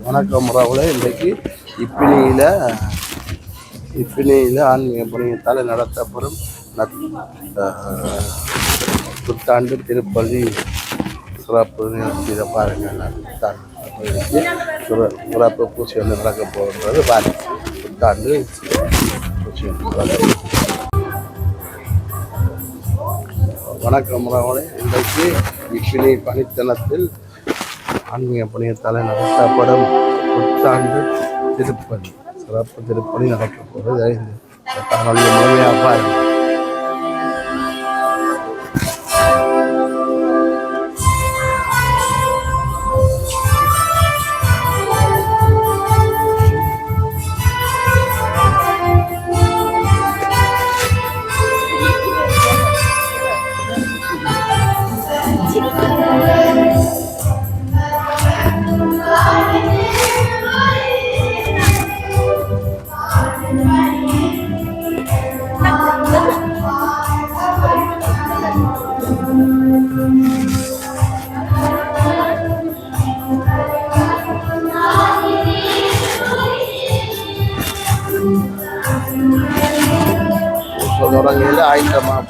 வணக்கம் உறவுகளே. இன்றைக்கு இப்பினியில் ஆன்மீக பணியத்தால் நடத்தப்படும் புத்தாண்டு திருப்பள்ளி சிறப்பு நிகழ்ச்சியை பாருங்கள். சிறப்பு பூசி வந்து நடக்க போகின்றது. பாருங்கள், புத்தாண்டு பூசி வணக்கம் உறவுகளே. இன்றைக்கு இப்பினி பணித்தனத்தில் ஆன்மீக பணியத்தால் நடத்தப்படும் புத்தாண்டு திருப்பணி சிறப்பு திருப்பணி நடக்கப் போகிறது. காணொலியை முழுமையாக பாருங்கள். தொடங்கையில் ஆயத்தமாக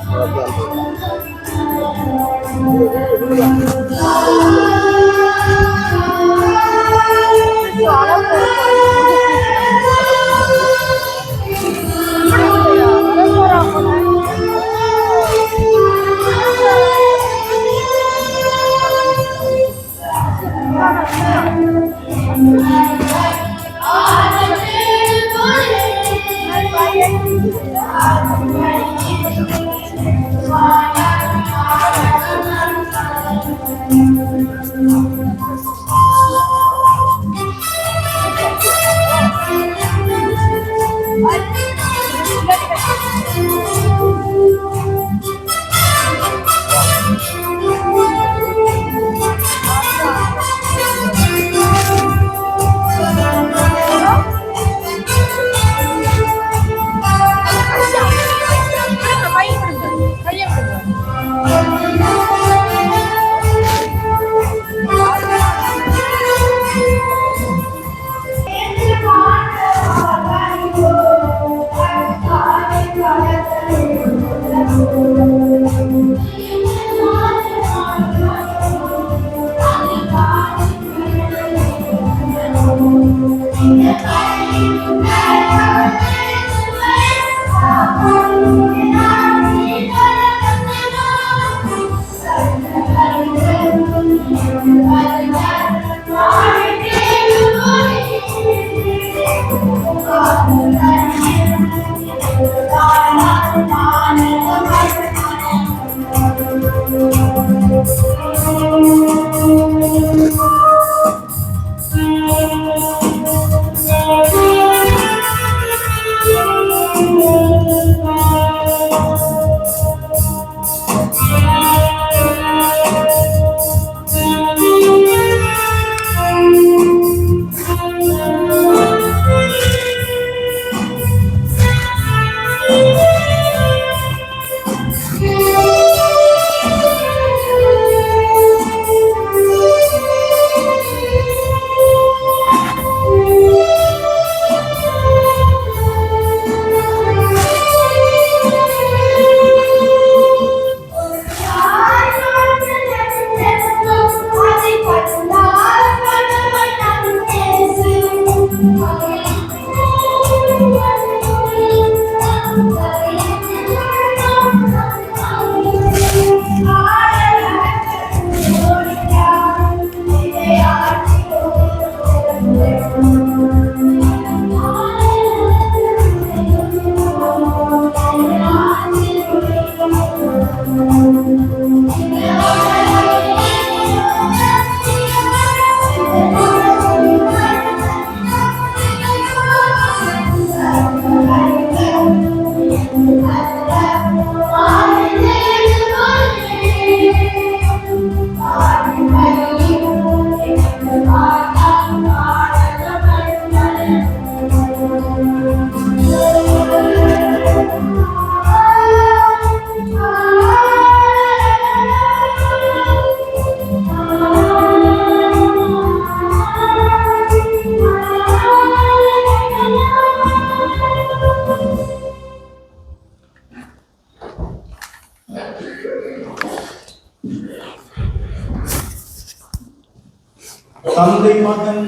தந்தை மகன்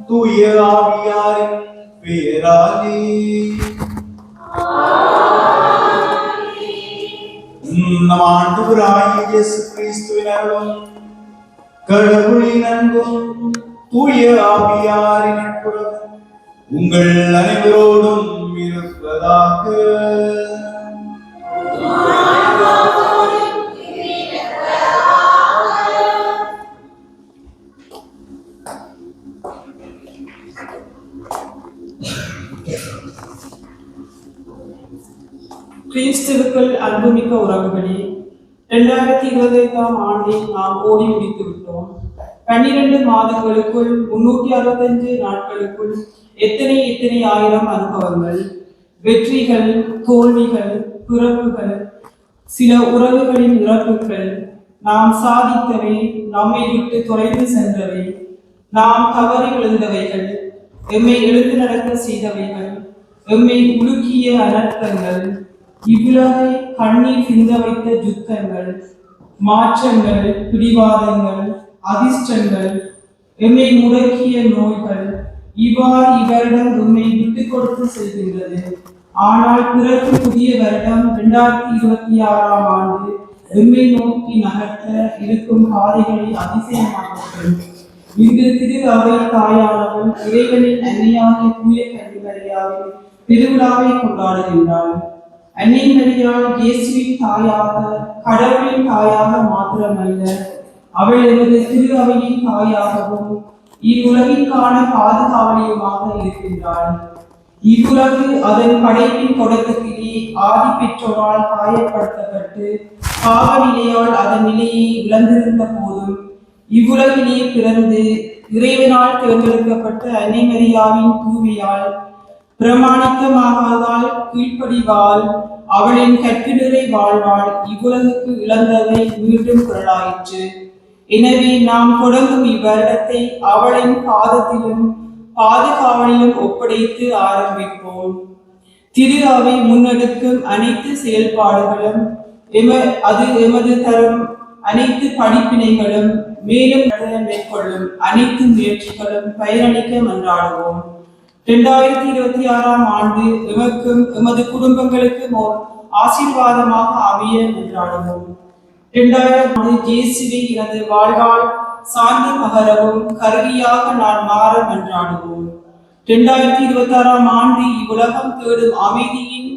தூய ஆவியாரின் பெயராலே நம் ஆண்டவராகிய இயேசு கிறிஸ்துவின் அருளும் கடவுளின் அன்பும் தூய ஆவியாரின் நட்புறவும் உங்கள் அனைவரோடும் இருப்பதாக. கிறிஸ்துவுக்குள் அன்புமிக்க உறவுகளே, 2025ஆம் ஆண்டில் நாம் ஓடி முடித்து விட்டோம். 12 மாதங்களுக்குள் 365 நாட்களுக்குள் எத்தனை ஆயிரம் அனுபவங்கள், வெற்றிகள், தோல்விகள், பிறப்புகள், சில உறவுகளின் இறப்புகள், நாம் சாதித்தவை, நம்மை விட்டு தொலைந்து சென்றவை, நாம் தவறி விழுந்தவைகள், எம்மை எழுந்து நடக்க செய்தவைகள், எம்மை உலுக்கிய அனர்த்தங்கள், இவ்வுலகை கண்ணீர் சிந்த வைத்த யுத்தங்கள், மாற்றங்கள், பிடிவாதங்கள், அதிர்ஷ்டங்கள், எம்மை முடக்கிய நோய்கள், இவ்வாறு இவரிடம் எம்மை விட்டுக் கொடுத்து செல்கின்றது. ஆனால் பிறகு புதிய வருடம் 2026ஆம் ஆண்டு எம்மை நோக்கி நகர்த்த இருக்கும் பாதைகளை அதிசயமானவர்கள். இங்கு திரு அவை தாயானவள் இறைவனின் அன்னையாகிய தூய கன்னிமரியாவின் திருவிழாவை கொண்டாடுகின்றாள். அன்னை மரியாள் இயேசுவின் தாயாக, கடவுளின் தாயாக மாத்திரமல்ல, அவள் எமது திரு அவையின் தாயாகவும் இவ்வுலகிற்கான பாதுகாவலியுமாக இருக்கின்றாள். இவ்வுலகு அதன் படைப்பின் தொடக்கத்திலே ஆதி பெற்றோரால் காயப்படுத்தப்பட்டு பாவ நிலையால் அதன் நிலையை இழந்திருந்த போதும் இவ்வுலகிலே பிறந்து இறைவனால் தேர்ந்தெடுக்கப்பட்ட அன்னை மரியாவின் தூய்மையால், பிரமாணிக்கமாகாதால் கீழ்ப்படிவால், அவளின் கற்பினுரை வாழ்வாள் இவ்வுலகுக்கு இழந்ததை மீண்டும் குரலாயிற்று. எனவே நாம் தொடங்கும் இவ்வருடத்தை அவளின் பாதத்திலும் பாதுகாவலிலும் ஒப்படைத்து ஆரம்பிப்போம். திரு அவை முன்னெடுக்கும் அனைத்து செயல்பாடுகளும் அது எமது தரும் அனைத்து படிப்பினைகளும் மேலும் மேற்கொள்ளும் அனைத்து முயற்சிகளும் பயனளிக்க மன்றாடுவோம். 2026ஆம் ஆண்டு எமக்கும் எமது குடும்பங்களுக்கும் ஓர் ஆசீர்வாதமாக அமைய மன்றாடுவோம். 2000 ஆண்டு இயேசுவை எனது வாழ்வால் சார்ந்து மகரவும் கருவியாக நான் மாற மன்றாடுவோம். 2026ஆம் ஆண்டு இவ்வுலகம் தேடும் அமைதியின்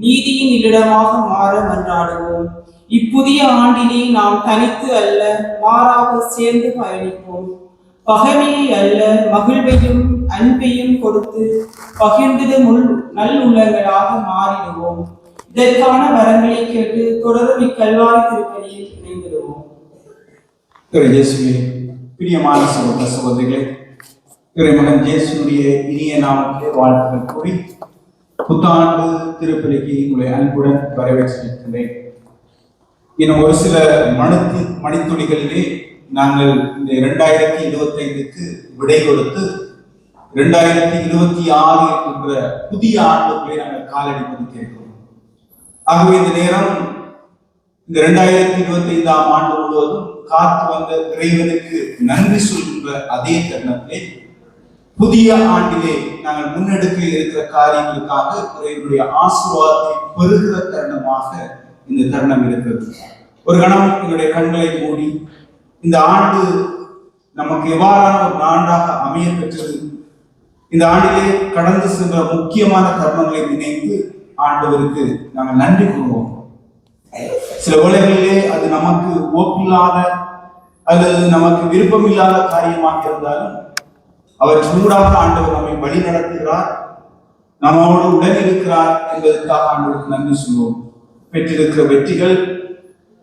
நீதியின் இல்லிடமாக மாற மன்றாடுவோம். இப்புதிய ஆண்டிலே நாம் தனித்து அல்ல, மாறாக சேர்ந்து பயணிப்போம். பகைமையை அல்ல, மகிழ்வையும் அன்பையும் கொடுத்து பகிர்ந்திடும் நல்லுள்ளங்களாக மாறிடுவோம். இதற்கான வரங்களை கேட்டு தொடரும் இக்கல்வாரி திருப்பலியில் இணைந்திடுவோம். பிரியமான சகோதர சகோதரிகளே, இறைமகன் இயேசுடைய இனிய நாமத்திலே வாழ்த்துக்கள் கூறி புத்தாண்டு திருப்பலிக்கு உங்களை அன்புடன் வரவேற்றிருக்கின்றேன். இன்னும் ஒரு சில மணித்துளிகளிலே நாங்கள் இந்த 2025க்கு விடை கொடுத்து 2026 என்ற புதிய ஆண்டுக்குள்ளே நாங்கள் காலடி பதித்திருக்கிறோம். ஆகவே இந்த நேரம் இந்த 2025ஆம் ஆண்டு முழுவதும் காத்து வந்த இறைவனுக்கு நன்றி சொல்கின்ற அதே தருணத்திலே புதிய ஆண்டிலே நாங்கள் முன்னெடுக்க இருக்கிற காரியங்களுக்காக இறைவனுடைய ஆசீர்வாதத்தை பெறுகிற தருணமாக இந்த தருணம் இருக்கிறது. ஒரு கணம் எங்களுடைய கண்களை மூடி இந்த ஆண்டு நமக்கு எவ்வாறான ஒரு ஆண்டாக அமைய பெற்றது, இந்த ஆண்டிலே கடந்து சென்ற முக்கியமான தருணங்களை நினைத்து ஆண்டவருக்கு நாங்கள் நன்றி கூறுவோம். சில வேளைகளிலே அது நமக்கு ஓப்பில்லாத அல்லது நமக்கு விருப்பமில்லாத காரியமாக இருந்தாலும் அவர் சூடாக ஆண்டவர் நம்மை வழி நடத்துகிறார், நம்மோடு உடன் இருக்கிறார் என்பதற்காக ஆண்டவருக்கு நன்றி சொல்வோம். பெற்றிருக்கிற வெற்றிகள்,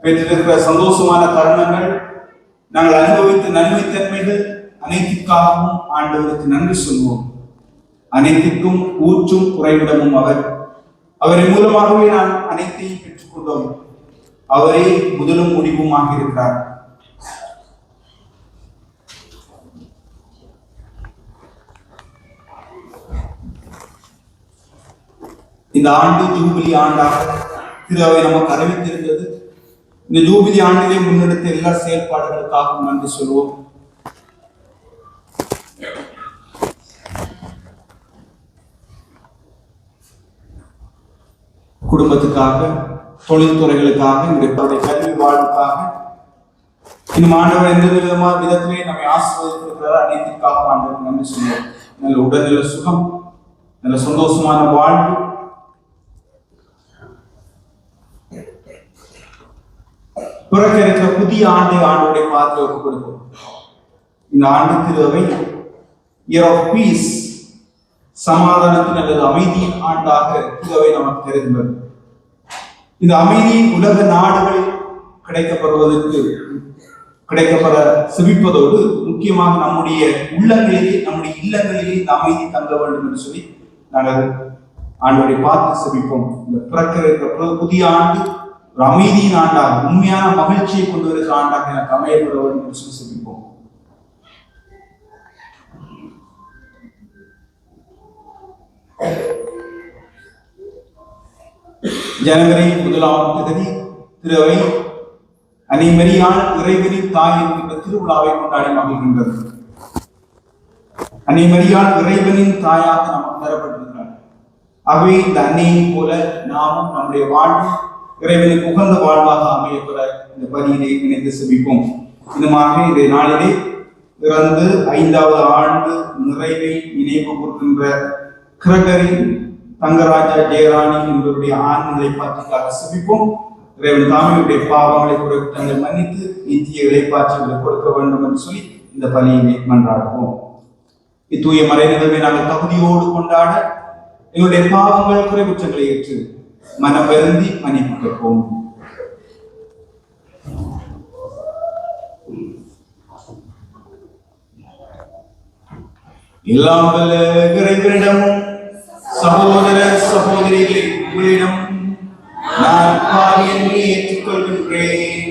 பெற்றிருக்கிற சந்தோஷமான தருணங்கள், நாங்கள் அனுபவித்த நன்மைத்தன்மைகள் அனைத்திற்காகவும் ஆண்டவருக்கு நன்றி சொல்வோம். அனைத்திற்கும் ஊற்றும் குறைவிடமும் அவர். அவரின் மூலமாகவே நாம் அனைத்தையும் பெற்றுக்கொண்டோம். அவரே முதலும் முடிவுமாக இருக்கிறார். இந்த ஆண்டு ஜூபிலி ஆண்டாக திரு அவை நமக்கு அறிவித்திருந்தது. இந்த ஜூபிலி ஆண்டிலே முன்னெடுத்த எல்லா செயல்பாடுகளுக்காகவும் நன்றி சொல்வோம். குடும்பத்துக்காக, தொழில்துறைகளுக்காக, எங்களுடைய கல்வி வாழ்வுக்காக, இன்னும் ஆண்டவர் எந்த விதத்திலே நம்மை ஆசீர்வதித்திருக்கிறார் அனைத்திற்காக ஆண்டவர் நன்றி சொல்லுவோம். நல்ல உடல்நல சுகம், நல்ல சந்தோஷமான வாழ்வு, பிறக்க இருக்கிற புதிய ஆண்டை ஆண்டோடைய பாத்திர ஒப்புக் கொடுக்கும். இந்த ஆண்டு திருவை இயர் ஆஃப் பீஸ், சமாதானத்தின் அல்லது அமைதியின் ஆண்டாக திருவை நமக்கு தெரிகிறது. இந்த அமைதி உலக நாடுகளில் கிடைக்கப்பெற செபிப்பதோடு முக்கியமாக நம்முடைய உள்ளங்களிலே, நம்முடைய இல்லங்களிலே இந்த அமைதி தங்க வேண்டும் என்று சொல்லி நாங்கள் ஆண்டவரை பார்த்து செபிப்போம். இந்த பிறக்க இருக்கிற புதிய ஆண்டு ஒரு அமைதியின் ஆண்டாக, உண்மையான மகிழ்ச்சியை கொண்டு வருகிற ஆண்டாக எனக்கு அமையப்பட வேண்டும் என்று சொல்லி செபிப்போம். ஜனவரி 1ஆம் தேதி திருவை அன்னை மரியாள் இறைவனின் தாய் என்கின்ற திருவிழாவை கொண்டாடி மகிழ்கின்றது. அன்னை மரியாள் இறைவனின் தாயாக நமக்கு தரப்பட்டிருக்கிறார். ஆகவே இந்த அன்னையை போல நாமும் நம்முடைய வாழ்வு இறைவனுக்கு உகந்த வாழ்வாக அமையப்பெற இந்த பணியிலே இணைந்து செபிப்போம். இன்னுமாக இந்த நாளிலே இறந்து 5வது ஆண்டு நிறைவை நினைவு கூறுகின்ற கிரகரி தங்கராஜா ஜெயராணி என்பவருடைய ஆண்களை பார்த்துக்காக செபிப்போம். இறைவன் தாமியுடைய பாவங்களை தங்களை மன்னித்து நித்திய இளைப்பாட்சிகளை கொடுக்க வேண்டும் என்று சொல்லி இந்த பலியினை மன்றாடுவோம். இத்தூய மறை நிகழ்வை நாங்கள் தகுதியோடு கொண்டாட எங்களுடைய பாவங்கள் குறைவுற்றங்களை ஏற்று மனம் வருந்தி மன்னிப்பு கேட்போம். எல்லாம் வல்ல இறைவனிடமும் சகோதர சகோதரிகளை உங்களிடம் நான் பாவி என்று ஏற்றுக்கொள்கின்றேன்.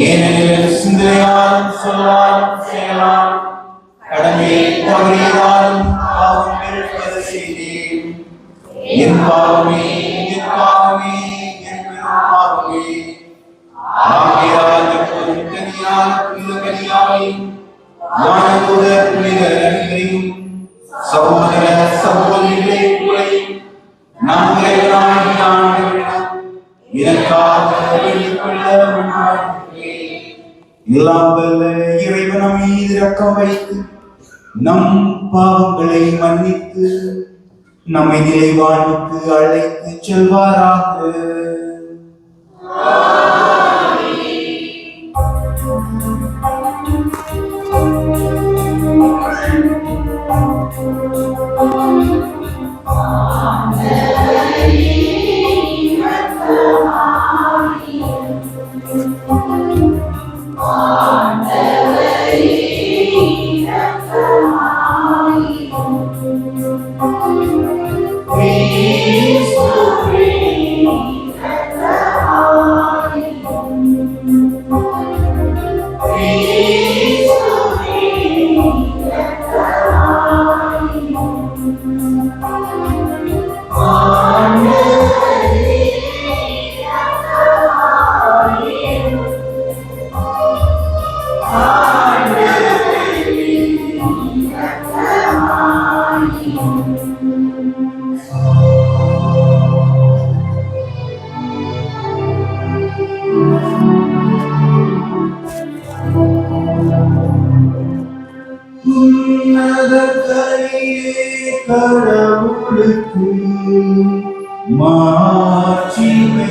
ஏனெனில் சிந்தனையாலும் சொல்லாலும் செயலாலும் கடமையை தவறியதாலும் பாவங்கள் பல செய்தேன். என் பாவமே, என் பாவமே, என் பெரும் பாவமே. ஆகையால் எப்போதும் தனியான புனித பலியாயும் வானதூதர் புனிதர் அனைவரையும் சகோதர சகோதரிகளை உங்களையும் நம் இறைவனாகிய ஆண்டவரிடம் எனக்காக வேண்டிக் கொள்ள மன்றாடுகிறேன். எல்லாம் வல்ல இறைவன் நம் மீது இரக்கம் வைத்து நம் பாவங்களை மன்னித்து நம்மை நிலை வாழ்வுக்கு அழைத்து செல்வாராக. கடவுளுக்கு மாட்சிமை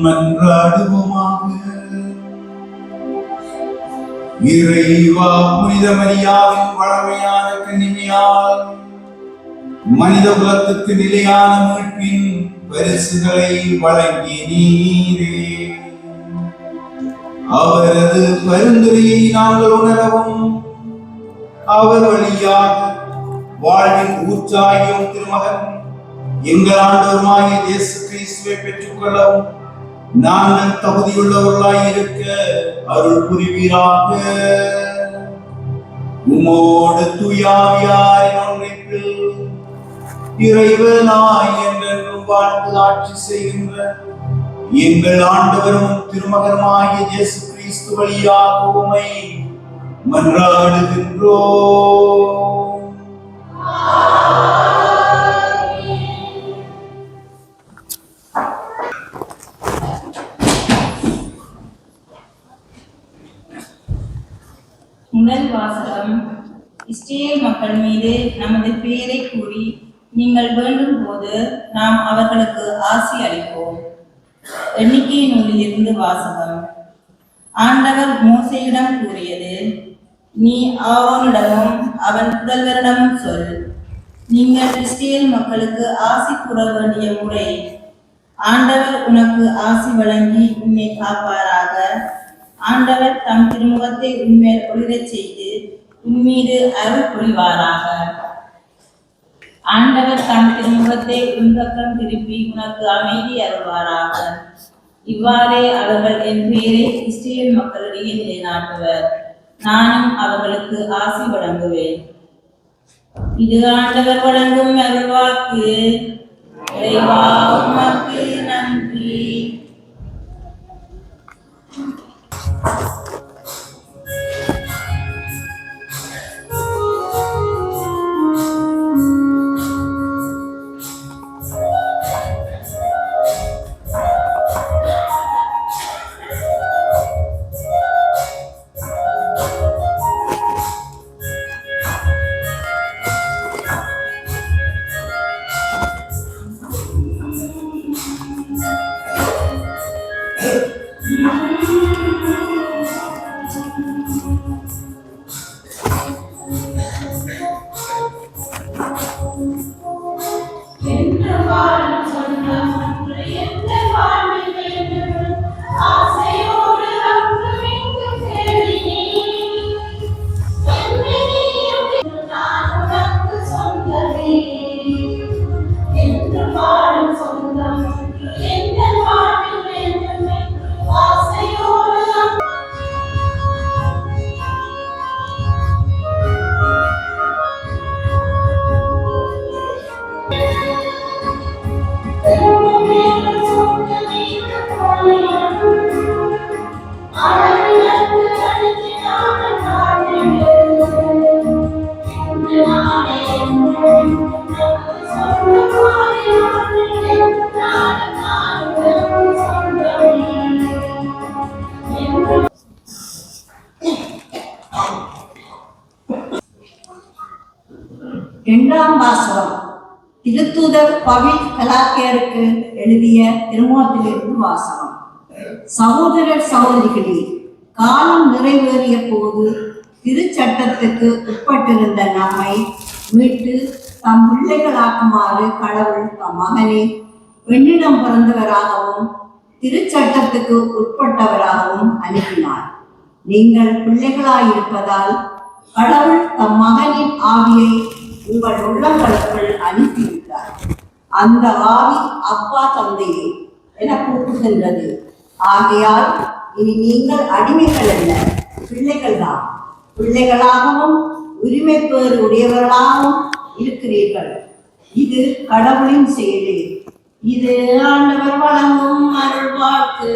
மன்றாடுவோமாக. இறைவா, புனித மரியாவின் வளமையான கன்னிமையால் மனித குலத்துக்கு நிலையான மீட்பின் பரிசுகளை வழங்கினீரே. அவரது பரிந்துரையை நாங்கள் உணரவும் அவர் வழியாக வாழ்வின் ஊற்றாகியும் திருமகன் எங்கள் ஆண்டவருமாகிய இயேசு கிறிஸ்துவை பெற்றுக் கொள்ளவும் நாங்கள் தகுதியுள்ளவர்களாய் இருக்க அருள் புரிவீராக. உமோடு தூயாவியாரின் ஒன்றிப்பில் இறைவனாய் என்றென்றும் வாழ்ந்து ஆட்சி செய்கின்ற எங்கள் ஆண்டவரும் திருமகனுமாகிய இயேசு கிறிஸ்து வழியாக உம்மை மன்றாடுகின்றோம். முதல் வாசகம். இஸ்ரேல் மக்கள் மீது நமது பெயரை கூறி நீங்கள் வேண்டும் போது நாம் அவர்களுக்கு ஆசி அளிப்போம். எண்ணிக்கை நூலிலிருந்து வாசகம். ஆண்டவர் மோசேயிடம் கூறியது, நீ ஆரோனிடமும் அவன் புதல்வரிடமும் சொல், நீங்கள் இஸ்ரேல் மக்களுக்கு ஆசி கூற வேண்டிய முறை. ஆண்டவர் உனக்கு ஆசி வழங்கி உன்னை காப்பாராக. ஆண்டவர் தம் திருமுகத்தை உன்மேல் ஒளிரச் செய்து உன்மீது அருள் புரிவாராக. ஆண்டவர் தம் திருமுகத்தை உன்பக்கம் திருப்பி உனக்கு அமைதி அருள்வாராக. இவ்வாறே அவர்கள் என் பெயரை இஸ்ரேல் மக்களிடையே நிலைநாட்டுவர். நானும் அவர்களுக்கு ஆசி வழங்குவேன். இது ஆண்டவர் வழங்கும் அருள்வாக்கு. இறைவா, உமக்கு நன்றி. இரண்டாம் வாசகம். திருத்தூதர் பவுல் கலாத்தியருக்கு எழுதிய திருமுகத்திலிருந்து வாசகம். சகோதரர் சகோதரிகளே, காலம் நிறைவேறிய போது திருச்சட்டத்துக்கு உட்பட்டிருந்த நம்மை மீட்டு தம் பிள்ளைகளாக்குமாறு கடவுள் தம் மகனை பெண்ணிடம் பிறந்தவராகவும் திருச்சட்டத்துக்கு உட்பட்டவராகவும் அனுப்பினார். நீங்கள் பிள்ளைகளாயிருப்பதால் கடவுள் தம் மகனின் ஆவியை உங்கள் உள்ளங்களுக்குள் அனுப்பிவிட்டார். அந்த ஆவி அப்பா தந்தையே என கூப்பிடுகின்றது. ஆகையால் இனி நீங்கள் அடிமைகள் அல்ல, பிள்ளைகள் தான். பிள்ளைகளாகவும் உரிமை பேறு உடையவர்களாகவும் இருக்கிறீர்கள். இது கடவுளின் செயலே. இது ஆண்டவர் வழங்கும் அருள்வாக்கு.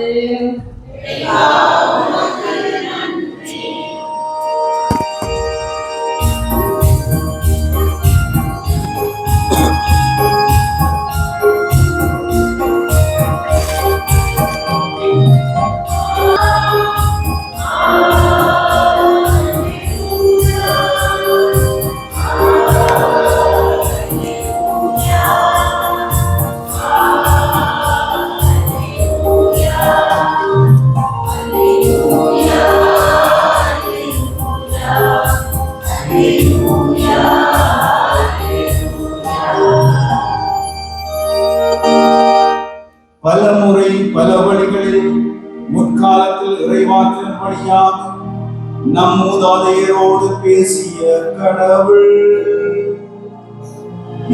நம் மூதாதையரோடு பேசிய கடவுள்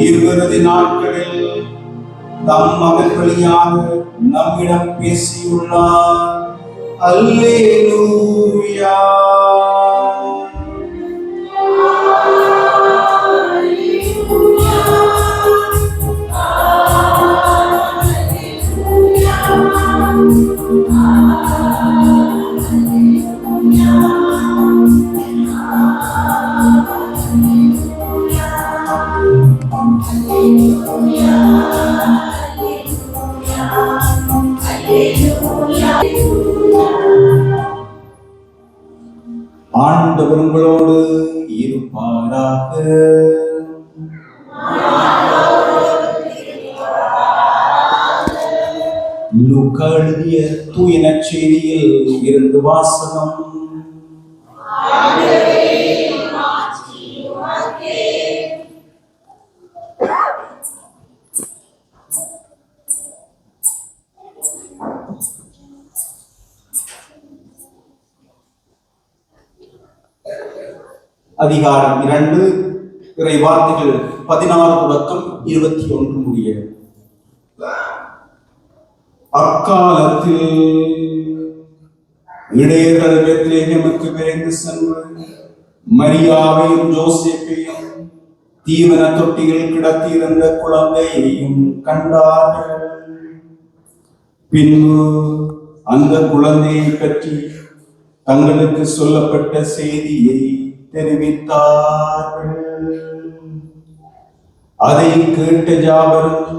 இவ்விறுதி நாட்களில் தம் மகன் வழியாக நம்மிடம் பேசியுள்ளார். அல்லேலூயா. ஆண்டவர் உங்களோடு இருப்பாராக. லூக்கா எழுதிய தூய நற்செய்தியில் இருந்து வாசகம். அதிகாரம் 2 இறை வார்த்தைகள் 16 தொடக்கம் 21 முடிய. அக்காலத்தில் இடையர்கள் பெத்லகேமுக்கு விரைந்து சென்று மரியாவையும் ஜோசேப்பையும் தீவன தொட்டியில் கிடத்தியிருந்த குழந்தையையும் கண்டார்கள். பின்பு அந்த குழந்தையை பற்றி தங்களுக்கு சொல்லப்பட்ட செய்தியை தெரிவித்தார்கள். அதை கேட்ட யாவரும்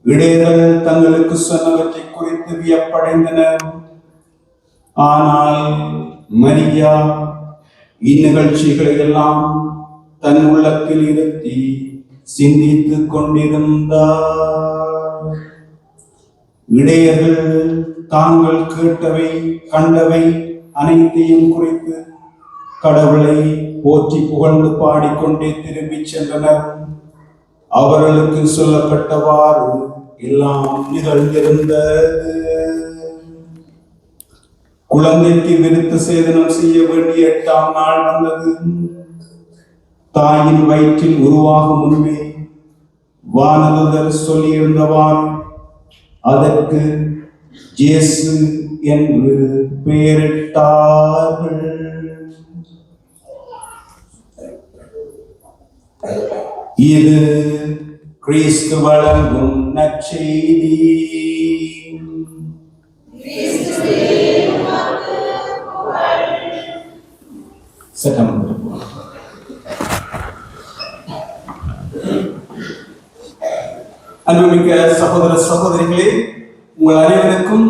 இடையர்கள் தங்களுக்கு சொன்னவற்றை குறித்து வியப்படைந்தனர். ஆனால் மரியா இந்நிகழ்ச்சிகளை எல்லாம் தன் உள்ளத்தில் இருத்தி சிந்தித்துக் கொண்டிருந்தார். இடையர்கள் தாங்கள் கேட்டவை கண்டவை அனைத்தையும் குறித்து கடவுளை போற்றி புகழ்ந்து பாடிக்கொண்டே திரும்பி சென்றனர். அவர்களுக்கு சொல்லப்பட்டவாறு எல்லாம் நிகழ்ந்திருந்தது. குழந்தைக்கு விருத்த சேதனம் செய்ய வேண்டிய 8ஆம் நாள் வந்தது. தாயின் வயிற்றில் உருவாகும் முன்பே வானதூதர் சொல்லியிருந்தவாறு அதற்கு இயேசு என்று பெயரிட்டார்கள். இது கிறிஸ்து வழங்கும் நற்செய்தி. அன்புமிக்க சகோதர சகோதரிகளே, உங்கள் அனைவருக்கும்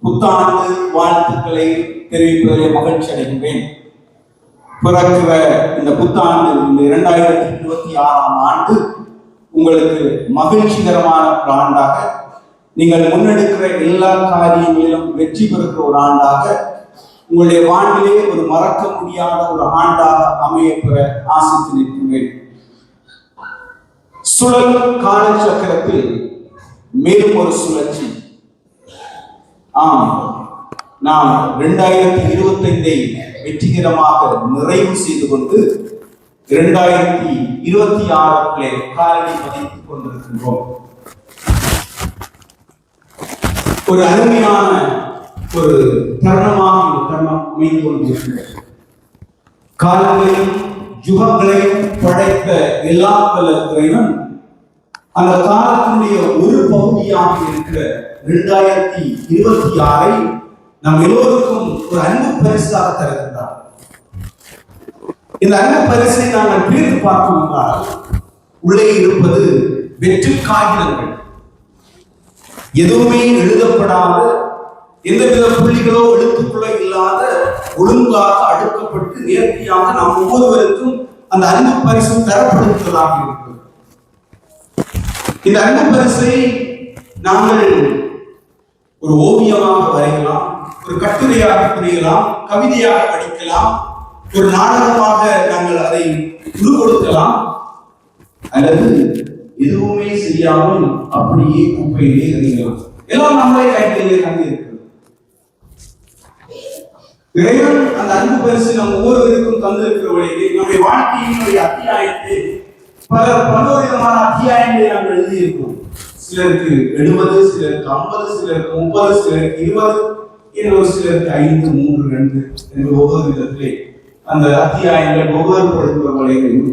புத்தாண்டு வாழ்த்துக்களை தெரிவிப்பதில் மகிழ்ச்சி அடைகின்றேன். பிறக்கிற இந்த புத்தாண்டு, இந்த 2026ஆம் ஆண்டு உங்களுக்கு மகிழ்ச்சிகரமான ஒரு ஆண்டாக, நீங்கள் முன்னெடுக்கிற எல்லா காரியங்களிலும் வெற்றி பெறுகிற ஒரு ஆண்டாக, உங்களுடைய வாழ்விலே ஒரு மறக்க முடியாத ஒரு ஆண்டாக அமையப்பெற ஆசித்து நிற்கின்றேன். சுழல் காலச்சக்கரத்தில் மேலும் ஒரு சுழற்சி. நாம் 2025ஐ வெற்றிகரமாக நிறைவு செய்து கொண்டு 2026 காலடி பதித்துக் கொண்டிருக்கின்றோம். ஒரு அருமையான ஒரு தருணமாக இந்த தருணம் அமைந்து கொண்டிருக்கிறது. காலங்களையும் யுகங்களையும் படைத்த எல்லா இறைவன் அந்த காலத்தினுடைய ஒரு பகுதியாக இருக்கிற 2026ஐ நம் எல்லோருக்கும் ஒரு அன்பு பரிசாக தருகின்றார். இந்த அன்பு பரிசை நாங்கள் பிரித்து பார்க்கும் என்றால் உள்ளே இருப்பது வெற்று காகிதங்கள், எதுவுமே எழுதப்படாத, எந்தவித புள்ளிகளோ எழுத்துக்களோ இல்லாத, ஒழுங்காக அடுக்கப்பட்டு நேர்த்தியாக நாம் ஒவ்வொருவருக்கும் அந்த அன்பு பரிசு தரப்படுகிறதாக இருக்கிறது. இந்த அன்பு பரிசை நாங்கள் ஒரு ஓவியமாக வரையலாம், ஒரு கட்டுரையாக புரியலாம், கவிதையாக படிக்கலாம், ஒரு நாடகமாக நாங்கள் அதை உருவெடுக்கலாம், அல்லது எதுவுமே செய்யாமல் அப்படியே குப்பையிலே எறியலாம். எல்லாம் நம்மளே கைகளிலே தங்கி இருக்கிறது. இறைவன் அந்த அன்பு பரிசு நம்ம ஒவ்வொருவருக்கும் தந்திருக்கிற வழியிலே நம்முடைய வாழ்க்கையினுடைய அத்தியாயத்தை பல விதமான அத்தியாயங்களை நாங்கள் எழுதியிருக்கிறோம். சிலருக்கு 70, சிலருக்கு 50, சிலருக்கு 30, சிலருக்கு 20, இன்னொரு சிலருக்கு 5, 3, 2 என்று ஒவ்வொரு விதத்திலே அந்த அத்தியாயங்கள் ஒவ்வொரு படுத்துகிற வழியிலும்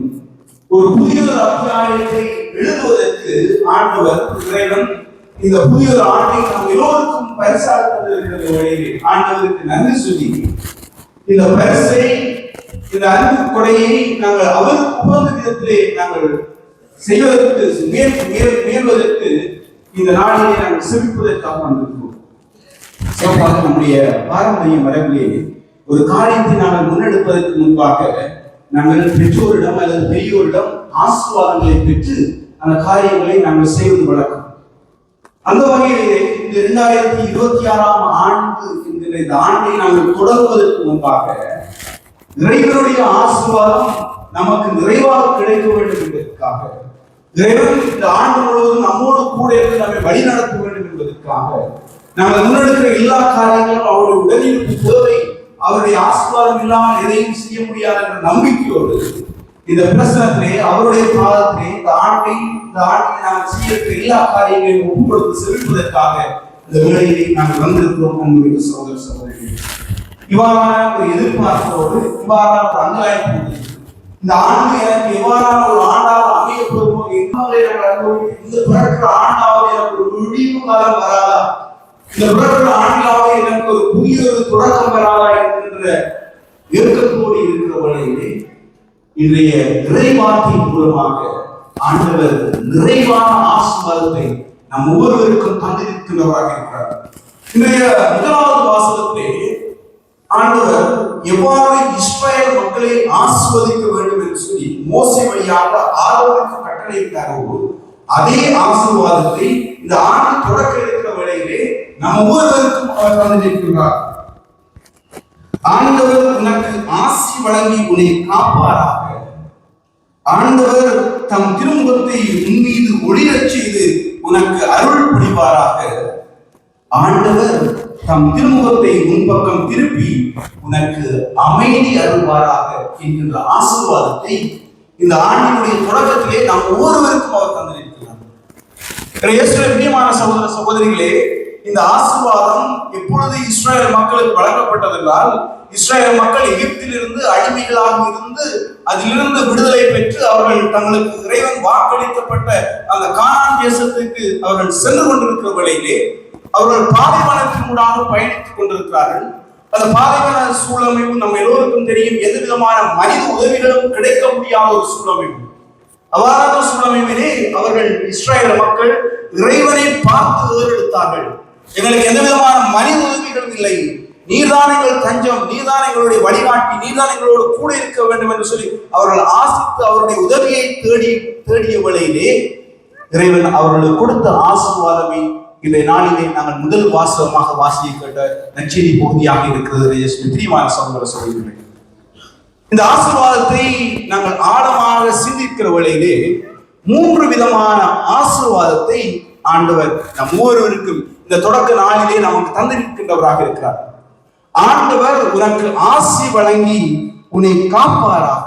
ஒரு புதிய அத்தியாயத்தை எழுதுவதற்கு ஆண்டவர் இறைவன் இந்த புதிய ஆண்டை நாம் எல்லோருக்கும் பரிசாக தந்திருக்கிற வழியிலே ஆண்டவருக்கு நன்றி சொல்லி இந்த பரிசை இந்த அன்பு கொடையை நாங்கள் அவருக்கு உகந்த விதத்திலே நாங்கள் செய்வதற்கு மேல்வதற்கு இந்த நாளிலே நாங்கள் சிரிப்பதற்காக வந்திருக்கிறோம். சிறப்பாக நம்முடைய பாரம்பரிய மரபிலே ஒரு காரியத்தை நாங்கள் முன்னெடுப்பதற்கு முன்பாக நாங்கள் பெற்றோரிடம் அல்லது பெரியோரிடம் ஆசீர்வாதங்களை பெற்று அந்த காரியங்களை நாங்கள் செய்வது வழக்கம். அந்த வகையிலே இந்த 2026ஆம் ஆண்டு என்கிற இந்த ஆண்டை நாங்கள் தொடங்குவதற்கு முன்பாக இறைவனுடைய ஆசீர்வாதம் நமக்கு நிறைவாக கிடைக்க வேண்டும் என்பதற்காக, இறைவன் இந்த ஆண்டு முழுவதும் நம்மோடு கூட இருந்து நம்மை வழி நடத்த வேண்டும் என்பதற்காக நாங்கள் முன்னெடுக்கிற எல்லா காரியங்களும் அவருடைய உடலிற்கு தேவை, அவருடைய ஆசீர்வாதம் இல்லாமல் எதையும் செய்ய முடியாது என்ற நம்பிக்கையோடு இந்த பிரசனத்திலே அவருடைய பாதத்திலே இந்த ஆண்டை நாங்கள் செய்ய எல்லா காரியங்களையும் ஒப்புக்கொடுத்து செலுத்துவதற்காக இந்த வேளையை நாங்கள் வந்திருக்கிறோம். அன்புமிக்க சகோதர சகோதரிகளே, இவ்வாறான ஒரு எதிர்பார்ப்போடு இவ்வாறான ஒரு அங்கலாய்ப்பு இந்த ஆண்டு எனக்கு எவ்வாறான ஒரு ஆண்டாக அமையப்படுமோ என்பதை நாங்கள் அனுபவிக்கிறோம். இந்த பிறக்கிற ஆண்டாவது எனக்கு ஒரு முடிவு காலம் வராதா, இந்த பிறக்கிற ஆண்டாவது எனக்கு ஒரு புதிய ஒரு தொடக்கம் வராதா என்கின்ற இயக்கத்தோடு இருக்கிற வழியிலே இன்றைய நிறைவார்த்தையின் மூலமாக ஆண்டவர் நிறைவான ஆசீர்வாதத்தை நம் ஒவ்வொருவருக்கும் தந்திருக்கிறவராக இருக்கிறார். இன்றைய முதலாவது வாசகத்திலே ஆண்டவர் எவ்வாறு இஸ்ரவேல் மக்களை ஆசீர்வதிக்க வேண்டும் என்று சொல்லி மோசே வழியாக ஆரோனுக்கு கட்டளையிட்டாரோ அதே ஆசீர்வாதத்தை இந்த ஆண்டு தொடக்க இருக்கிற வேளையிலே நம் ஒவ்வொருவருக்கும் அவர் தந்திருக்கிறார். ஆண்டவர் உனக்கு ஆசி வழங்கி உன்னை காப்பாராக. ஆண்டவர் தம் திருமுகத்தை உன் மீது ஒளிரச் செய்து உனக்கு அருள் புரிவாராக. ஆண்டவர் தம் திருமுகத்தை உன் பக்கம் திருப்பி உனக்கு அமைதி அருள்வாராக என்கின்ற ஆசீர்வாதத்தை இந்த ஆண்டினுடைய தொடக்கத்திலே நாம் ஒவ்வொருவருக்கும் அவர் தந்திருக்கிறார். பிரியமான சகோதர சகோதரிகளே, இந்த ஆசீர்வாதம் எப்பொழுது இஸ்ரவேல் மக்களுக்கு வழங்கப்பட்டதென்றால், இஸ்ரவேல் மக்கள் எகிப்திலிருந்து அடிமைகளாக இருந்து அதிலிருந்து விடுதலை பெற்று அவர்கள் தங்களுக்கு இறைவன் வாக்களிக்கப்பட்ட அந்த கானான் தேசத்துக்கு அவர்கள் சென்று கொண்டிருக்கிற வேளையிலே அவர்கள் பாலைவனத்தினூடாக பயணித்துக் கொண்டிருக்கிறார்கள். அந்த பாலைவன சூழமைப்பு நம்ம எல்லோருக்கும் தெரியும். எந்த விதமான மனித உதவிகளும் கிடைக்க முடியாத ஒரு சூழமைப்பு. அவ்வாறான சூழமைப்பிலே அவர்கள் இஸ்ரவேல் மக்கள் இறைவனை பார்த்து ஏறெடுத்தார்கள். எங்களுக்கு எந்த விதமான மனித உதவிகளும் இல்லை, நீர்தான் எங்கள் தஞ்சம், நீர்தான் எங்களுடைய வழிகாட்டி, நீர்தான் எங்களோடு கூட இருக்க வேண்டும் என்று சொல்லி அவர்கள் ஆசித்து அவருடைய உதவியை தேடிய வேளையிலே இறைவன் அவர்களுக்கு கொடுத்த ஆசீர்வாதமே இந்த நாளிலே நாங்கள் முதல் வாசகமாக வாசிக்க கேட்ட நற்செய்தி பகுதியாக இருக்கிறது. பிரியமான சகோதர சகோதரிகளே, இந்த ஆசீர்வாதத்தை நாங்கள் ஆழமாக சிந்திக்கிற வேளையிலே 3 விதமான ஆசீர்வாதத்தை ஆண்டவர் நம் ஒவ்வொருவருக்கும் இந்த தொடக்க நாளிலே நமக்கு தந்திருக்கின்றவராக இருக்கிறார். ஆண்டவர் உனக்கு ஆசி வழங்கி உன்னை காப்பாராக.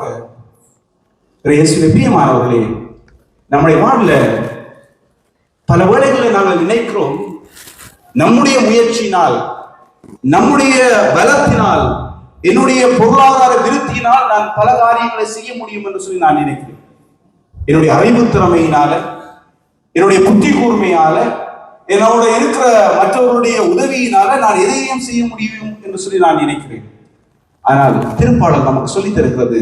பிரியமானவர்களே, நம்முடைய வாழ்ல பல வேளைகளில் நாங்கள் நினைக்கிறோம், நம்முடைய முயற்சியினால், நம்முடைய பலத்தினால், என்னுடைய பொருளாதார விருத்தியினால் நான் பல காரியங்களை செய்ய முடியும் என்று சொல்லி நான் நினைக்கிறேன். என்னுடைய அறிவு திறமையினால, என்னுடைய புத்தி கூர்மையால, என்னோட இருக்கிற மற்றவருடைய உதவியினால நான் எதையும் செய்ய முடியும் என்று சொல்லி நான் நினைக்கிறேன். ஆனால் திருப்பாடல் நமக்கு சொல்லித் தருகிறது,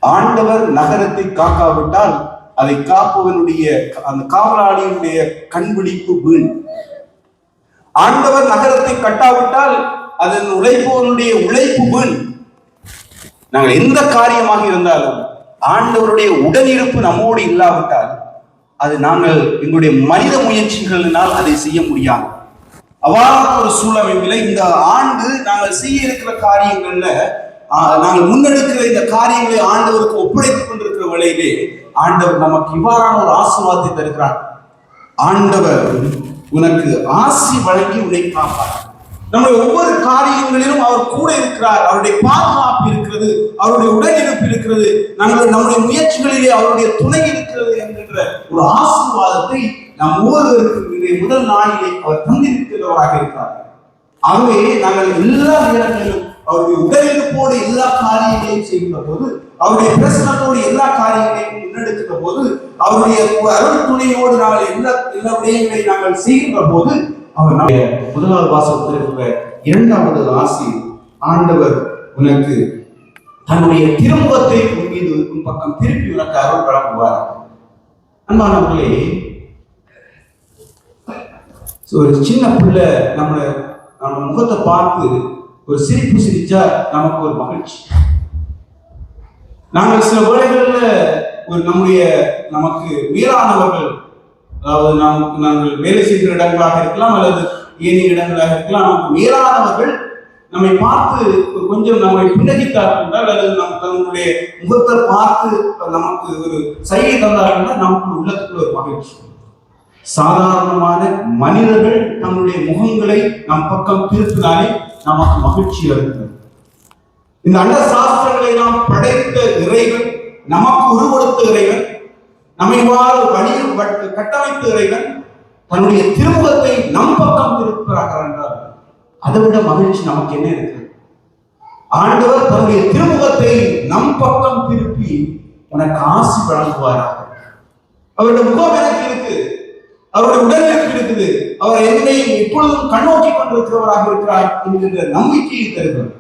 ஆண்டவர் நகரத்தை காக்காவிட்டால் அதை காப்பவனுடைய அந்த காவலாளியுடைய கண்பிடிப்பு வீண். ஆண்டவர் நகரத்தை கட்டாவிட்டால் அதன் உழைப்பவனுடைய உழைப்பு வீண். நாங்கள் எந்த காரியமாக இருந்தாலும் ஆண்டவருடைய உடனிருப்பு நம்மோடு இல்லாவிட்டால் அது நாங்கள் எங்களுடைய மனித முயற்சிகளினால் அதை செய்ய முடியாது. அவ்வாறான ஒரு சூழமைப்பில இந்த ஆண்டு நாங்கள் செய்ய இருக்கிற காரியங்கள்ல நாங்கள் முன்னெடுக்கிற இந்த காரியங்களை ஆண்டவருக்கு ஒப்படைத்துக் கொண்டிருக்கிற வேளையிலே ஆண்டவர் நமக்கு இவ்வாறான ஒரு ஆசீர்வாதத்தை தருகிறார். ஆண்டவர் உனக்கு ஆசி வழங்கி உன்னை காப்பார். நம்முடைய ஒவ்வொரு காரியங்களிலும் அவர் கூட இருக்கிறார். அவருடைய பாதுகாப்பு இருக்கிறது, அவருடைய உடனிருப்பு இருக்கிறது, நம்முடைய முயற்சிகளிலே அவருடைய துணை இருக்கிறது என்கின்ற ஒரு ஆசீர்வாதத்தை நாம் ஒவ்வொருவருக்கும் முதல் நாளிலே அவர் தந்திருக்கிறவராக இருக்கிறார். ஆகவே நாங்கள் எல்லா நேரங்களிலும் அவருடைய உடனிருப்போடு எல்லா காரியங்களையும் செய்கின்ற போது, அவருடைய பிரசனத்தோடு எல்லா காரியங்களையும் முன்னெடுக்கின்ற போது, அவருடைய அருள் துணையோடு நாங்கள் எல்லா விடயங்களை நாங்கள் செய்கின்ற போது, அவர் முதலாவது வாசகத்தில் இருக்கிற இரண்டாவது ஆசி, ஆண்டவர் உனக்கு தன்னுடைய திருமுகத்தை உன் பக்கம் திருப்பி உனக்கு அருள் வழங்குவார். அன்பானவர்களே, ஒரு சின்ன பிள்ளை நம்ம முகத்தை பார்த்து ஒரு சிரிப்பு சிரிச்சா நமக்கு ஒரு மகிழ்ச்சி. நாங்கள் சில வேளைகள்ல நமக்கு மேலானவர்கள், அதாவது நாங்கள் வேலை செய்கிற இடங்களாக இருக்கலாம் அல்லது ஏனைய இடங்களாக இருக்கலாம், நமக்கு மேலானவர்கள் நம்மை பார்த்து கொஞ்சம் நம்மை பின்னகித்தார்கள் என்றால், அல்லது தன்னுடைய முகத்தை பார்த்து நமக்கு ஒரு சைகை தந்தார்கள் என்றால் நமக்கு உள்ளத்துக்குள்ள ஒரு மகிழ்ச்சி. சாதாரணமான மனிதர்கள் தன்னுடைய முகங்களை நம் பக்கம் திருப்பினாலே நமக்கு மகிழ்ச்சி இருக்கிறது. இந்த அண்ட சாஸ்திரங்களை நாம் படைத்த இறைவன், நமக்கு உருவெடுத்த இறைவன், நம்மை வழியில் கட்டமைத்த இறைவன் தன்னுடைய திருமுகத்தை நம் பக்கம் திருப்புகிறார்கள் என்றால் அதை விட மகிழ்ச்சி நமக்கு என்ன இருக்கு? ஆண்டவர் தன்னுடைய திருமுகத்தை நம் பக்கம் திருப்பி உனக்கு ஆசி வழங்குவாராக. அவருடைய முகம் எனக்கு இருக்கு, அவருடைய உடல் எனக்கு இருக்குது, அவர் என்னை எப்பொழுதும் கண்ணோக்கி கொண்டிருக்கிறவராக இருக்கிறார் என்கின்ற நம்பிக்கையை தருகிறார்.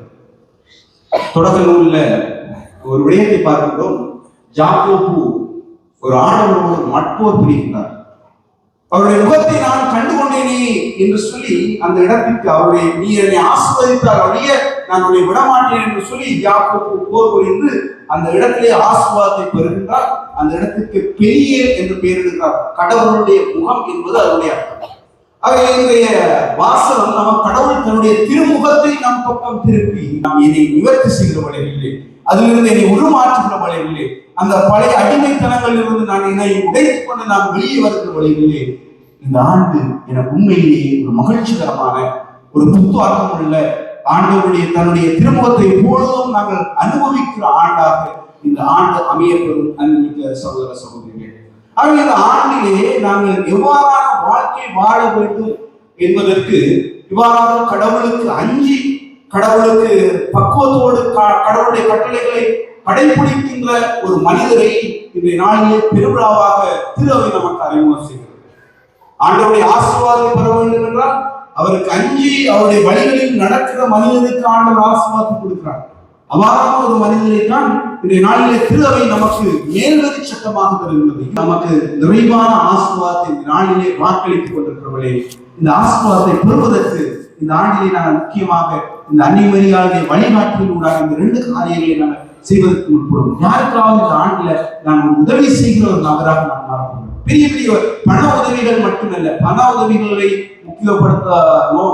தொடக்க நூல்ல ஒரு விடயத்தை பார்க்கிறோம். யாக்கோபு ஒரு ஆடவரோடு மட்போர் பிரிக்கிறார். அவருடைய முகத்தை நான் கண்டுகொண்டேனே என்று சொல்லி அந்த இடத்திற்கு அவருடைய நீ என்னை ஆசீர்வதித்தால் வழிய நான் உன்னை விடமாட்டேன் என்று சொல்லி யாக்கோபு போர் புரிந்து அந்த இடத்திலே ஆசீர்வாதத்தை பெறுகின்றார். அந்த இடத்திற்கு பெரிய என்று பெயரிடுகிறார். கடவுளுடைய முகம் என்பது அதனுடைய அர்த்தம். ஆக இன்றைய வாசகம் நம்ம கடவுள் தன்னுடைய திருமுகத்தை நம் பக்கம் திருப்பி நாம் என்னை நிவர்த்தி செய்கிற வழிகளிலே, அதிலிருந்து என்னை உருமாற்றுகிற வழிகளிலே, அந்த பழைய அடிமைத்தனங்களில் இருந்து நான் என்னை உடைத்துக் கொண்டு நான் வெளியே வருகிற வழிகளிலே இந்த ஆண்டு எனக்கு உண்மையிலேயே ஒரு மகிழ்ச்சிகரமான ஒரு புத்தாக்கம் உள்ள ஆண்டவருடைய தன்னுடைய திருமுகத்தை எப்பொழுதும் நாங்கள் அனுபவிக்கிற ஆண்டாக இந்த ஆண்டு அமையப்பெறும் அன்புமிக்க சகோதர சகோதரிகளே. ஆக இந்த ஆண்டிலே நாங்கள் எவ்வாறான வாழ்க்கை வாழ வேண்டும் என்பதற்கு இவ்வாறாக கடவுளுக்கு அஞ்சி, கடவுளுக்கு பக்குவத்தோடு கடவுளுடைய கட்டளைகளை கடைபிடிக்கின்ற ஒரு மனிதரை இன்றைய நாளிலே பெருவிழாவாக திரு அவை நமக்கு அறிமுகம் செய்கிறது. ஆண்டவருடைய ஆசீர்வாதம் பெற வேண்டும் என்றால் அவருக்கு அஞ்சி அவருடைய வழிகளில் நடக்கிற மனிதனுக்கு ஆண்டவர் ஆசீர்வாதம் கொடுக்கிறார். அவ்வாறான ஒரு மனிதனை தான் இன்றைய நாளிலே திரு அவை நமக்கு மேல்வரி சட்டமாக தருகிறது. நமக்கு நிறைவான ஆசீர்வாதத்தை இந்த நாளிலே வாக்களித்துக் கொண்டிருக்கிறவர்களே, இந்த ஆசீர்வாதத்தை பெறுவதற்கு இந்த ஆண்டிலே நாங்கள் முக்கியமாக இந்த அன்னை மரியாதை வழிகாட்டில் ஊடாக இந்த 2 காரியங்களை நாங்கள் செய்வதற்கு முற்படும். யாருக்காவது இந்த ஆண்டில நாங்கள் உதவி செய்கிற ஒரு நபராக நாம் மாறப்போம். பெரிய பெரிய பண உதவிகள் மட்டுமல்ல, பண உதவிகளை முக்கியப்படுத்த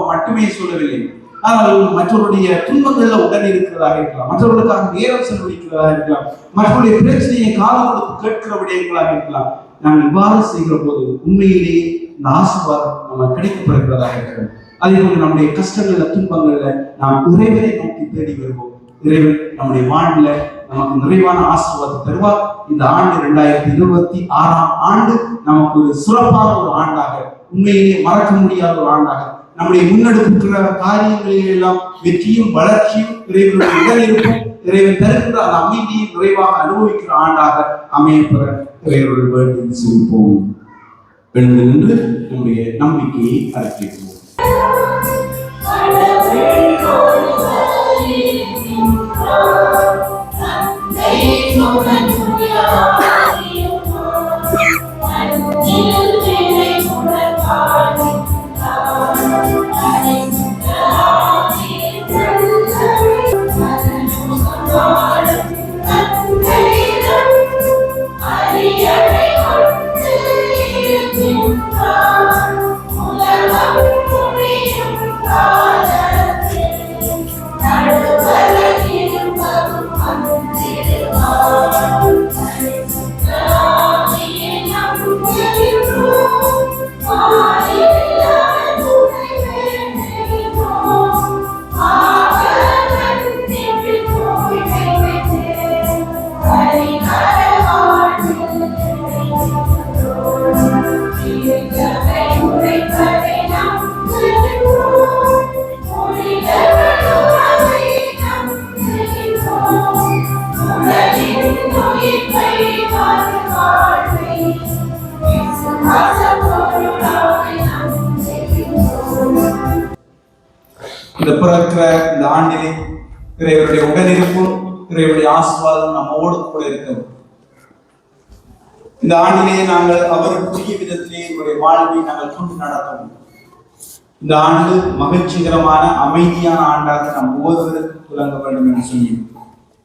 மட்டுமே சொல்லவில்லை, ஆனால் மற்றவருடைய துன்பங்கள்ல உடன் இருக்கிறதாக இருக்கலாம், மற்றவர்களுக்காக நேரம் செலவழிக்கிறதாக இருக்கலாம், மற்றவருடைய பிரச்சனையை காலம் கொடுத்து கேட்கிற விடயங்களாக இருக்கலாம். நாங்கள் இவ்வாறு செய்கிற போது உண்மையிலேயே இந்த ஆசீர்வாதம் நம்ம கிடைக்கப்படுகிறதாக இருக்கிறது. அதே போல நம்முடைய கஷ்டங்கள்ல துன்பங்கள்ல நாம் இறைவனை நோக்கி தேடி வருவோம். இறைவன் நம்முடைய வாழ்வுல நமக்கு நிறைவான ஆசீர்வாதத்தை தருவார். இந்த ஆண்டு 2026ஆம் ஆண்டு நமக்கு ஒரு சிறப்பான ஒரு ஆண்டாக, உண்மையிலேயே மறக்க முடியாத ஒரு ஆண்டாக, நம்முடைய முன்னெடுக்கிற காரியங்களில் எல்லாம் வெற்றியும் வளர்ச்சியும் இறைவனுடைய உடனிருப்பும் இறைவன் தருகின்ற அந்த அமைதியை நிறைவாக அனுபவிக்கிற ஆண்டாக அமையப்பெற இறைவனுடைய வேண்டி சிரிப்போம். எழுந்து நின்று நம்முடைய நம்பிக்கையை அறிக்கையிடுவோம். நடைபெற்ற இந்த ஆண்டிலே இறைவருடைய உடனிருப்பும் இறைவருடைய ஆசீர்வாதம் நம்மோடு கூட இருக்கும். இந்த ஆண்டிலே நாங்கள் அவருக்குரிய விதத்திலே எங்களுடைய வாழ்வை நாங்கள் கொண்டு நடத்தவும். இந்த ஆண்டு மகிழ்ச்சிகரமான அமைதியான ஆண்டாக நாம் ஒவ்வொருவருக்கும் துலங்க வேண்டும் என்று சொல்லி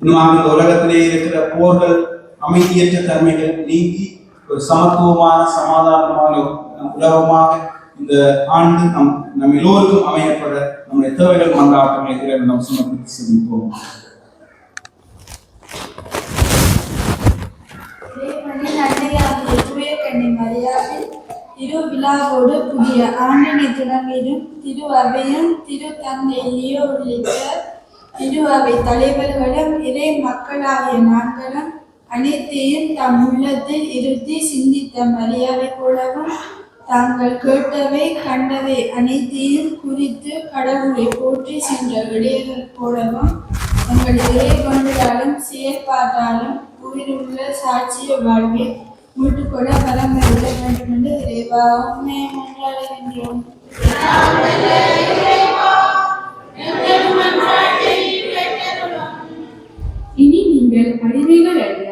இன்னும் இந்த உலகத்திலே இருக்கிற போர்கள், அமைதியற்ற தன்மைகள் நீங்கி ஒரு சமத்துவமான சமாதானமான உலகமாக இந்த ஆண்டு நம் எல்லோருக்கும் அமையப்பட நம்முடைய தேவைகள் மன்றாட்டங்களை நாம் சமர்ப்பித்து செல்வோம். திருவிழாவோடு புதிய ஆண்டினை தொடங்கிடும் திரு அவையும் திரு தந்தை லியோ உள்ளிட்ட திரு அவை தலைவர்களும் இறை மக்களாகிய நாங்களும் அனைத்தையும் தம் உள்ளத்தில் இருத்தி சிந்தித்த மரியாதை போலவும் தாங்கள் கேட்டவை கண்டவை அனைத்தையும் குறித்து கடவுளை போற்றி சென்ற இடையர்கள் போலவும் எங்கள் இறை கொண்டாலும் செயற்பாட்டாலும் உயிருள்ள சாட்சிய வாழ்வை மீட்டுக்கொள்ள வரம் பெற வேண்டும் என்று இறைவா உண்மை மன்றாடுகின்றோம். இனி நீங்கள் அடிமைகள் அல்ல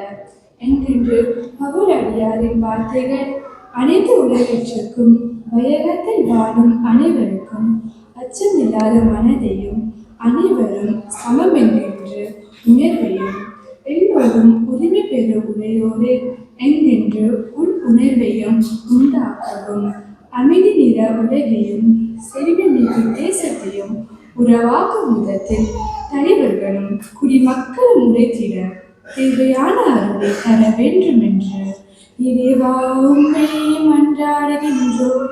என்கின்ற அவர் அடியாரின் வார்த்தைகள் அனைத்து உலகத்திற்கும் வையகத்தில் வாழும் அனைவருக்கும் அச்சமில்லாத மனதையும் அனைவரும் சமம் என்கின்ற உணர்வையும் எல்லோரும் உரிமை பெற உடையோரே என்கின்ற உள் உணர்வையும் உண்டாக்கவும் அமைதி நிற உலகையும் செல்வமிகு தேசத்தையும் உறவாக்கும் விதத்தில் தலைவர்களும் குடிமக்களும் உரைத்திட தேவையான அருளை தர வேண்டும் என்று இறைவா உம்மை மன்றாடுகின்றோம்.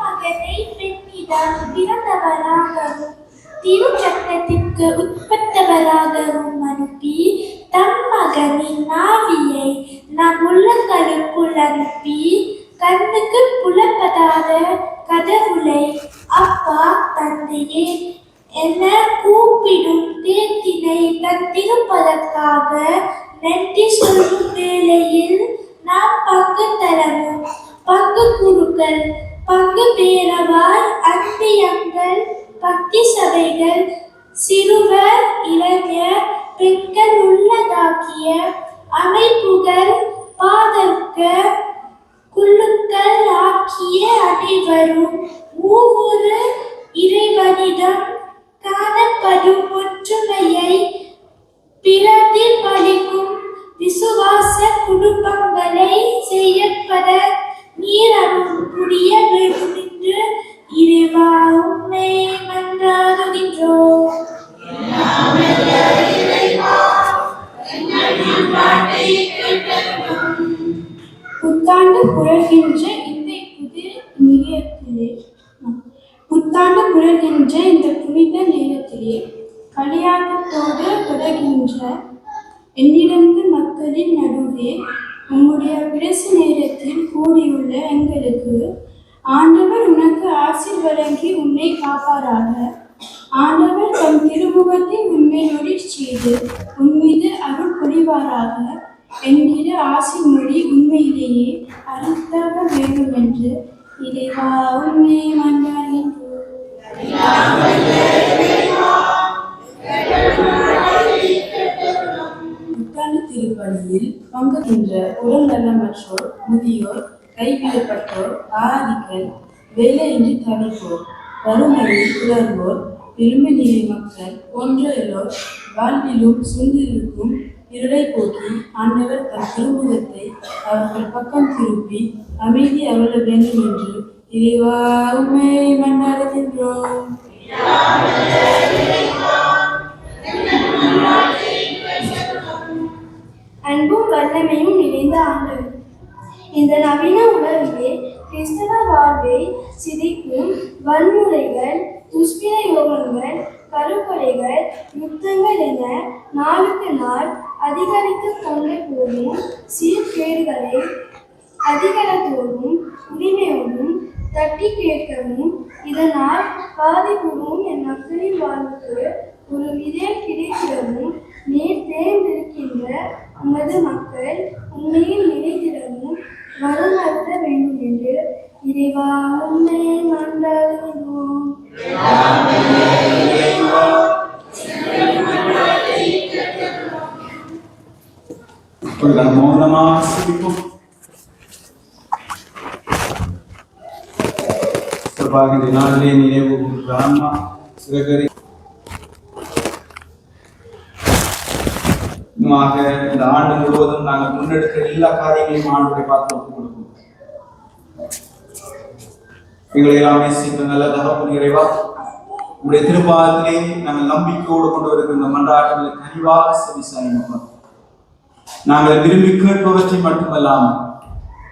மகனை பெண்ணிடம் பிறந்தவராகவும் திருச்சட்டத்திற்கு உட்பட்டவராகவும் அனுப்பி தம் மகனின் நாவியை நம் உள்ளங்களுக்குள் அனுப்பி கண்ணுக்கு புலப்படாத கடவுளை அப்பா தந்தையே என கூப்பிடும் தேத்தினை தந்திருப்பதற்காக நன்றி சொல்லும் வேளையில் நாம் பங்கு தரவும் பங்கு குருக்கள் பங்கு பேரவார் அன்பியங்கள் பக்தி சபைகள் சிறுவர் இளைஞர் பெண்கள் உள்ளதாக்கிய அமைப்புகள் பாதர்க்க குழுக்கள் ஆக்கிய அனைவரும் ஒவ்வொரு இறைவனிடம் காணப்படும் ஒற்றுமையை பிரதிபலிக்கும் விசுவாச குடும்பங்களை செய்யப்பட நீர் அருள் புரிய வேண்டும் என்று இறைவா உம்மை மன்றாடுகின்றோம். புத்தாண்டு புரள்கின்ற இந்த புனித நேரத்திலே களியாட்டத்தோடு தொடர்கின்ற என்னிடந்து மக்களின் நடுவே உம்முடைய கடைசி நேரத்தில் கூடியுள்ள எங்களுக்கு ஆண்டவர் உனக்கு ஆசி வழங்கி உன்னை காப்பாராக. ஆண்டவர் தம் திருமுகத்தை உண்மையொளி செய்து உன்மீது அருள் பொழிவாராக என்கிற ஆசி மொழி உண்மையிலேயே அறுத்தாக வேண்டும் என்று இறைவா உண்மை மன்றாடுகின்றோம். புத்தாண்டு திருப்பலியில் பங்குகின்ற உடல் நலமற்றோர், முதியோர், கைவிடப்பட்டோர், ஆதிகள், வேலையின்றி தவிப்போர், வறுமையில் உணர்வோர், பெருமை நிலை மக்கள் போன்றோர் வாழ்விலும் சூழ்ந்திருக்கும் இருளை போக்கி ஆண்டவர் தன் திருமுகத்தை அவர்கள் பக்கம் திருப்பி அமைதி அருள வேண்டும் என்று இறைவா உம்மை மன்றாடுகின்றோம். அன்பும் வல்லமையும் நிறைந்த ஆண்டவர், இந்த நவீன உலகிலே கிறிஸ்தவ வாழ்வை சிதைக்கும் வன்முறைகள், துஷ்பிரயோகங்கள், கருக்கொலைகள், யுத்தங்கள் என நாளுக்கு நாள் அதிகரித்து கொண்டு போகும் சீர்கேடுகளை அதிகாரத்தோடும் உரிமையோடும் தட்டி கேட்கவும் இதனால் பாதிப்புறும் என் மக்களின் வாழ்வுக்கு ஒரு விதம் கிடைத்திடவும் நீர் தேர்ந்தெடுக்கின்ற உமது மக்கள் உண்மையில் நிலைத்திடவும் வரம் நடத்த வேண்டும் இறைவா உம்மை மன்றாடுகிறோம். மௌனமாக சிரிப்போம். இந்த நாளிலே நினைவு ஆன்மா சிறகரி இந்த ஆண்டு முழுவதும் நாங்கள் முன்னெடுக்கிற எல்லா காரியங்களையும் ஆண்டுடைய பார்த்து ஒப்புக் கொடுப்போம். எங்களை எல்லாம் நேசிக்கிற நல்ல தகப்பன் இறைவா, உங்களுடைய திருப்பாதத்திலே நாங்கள் நம்பிக்கையோடு கொண்டு வருகின்ற மன்றாட்டங்களை கனிவாக செவிசாயும். நாங்கள் விரும்பி கேட்பவற்றை மட்டுமல்லாமல்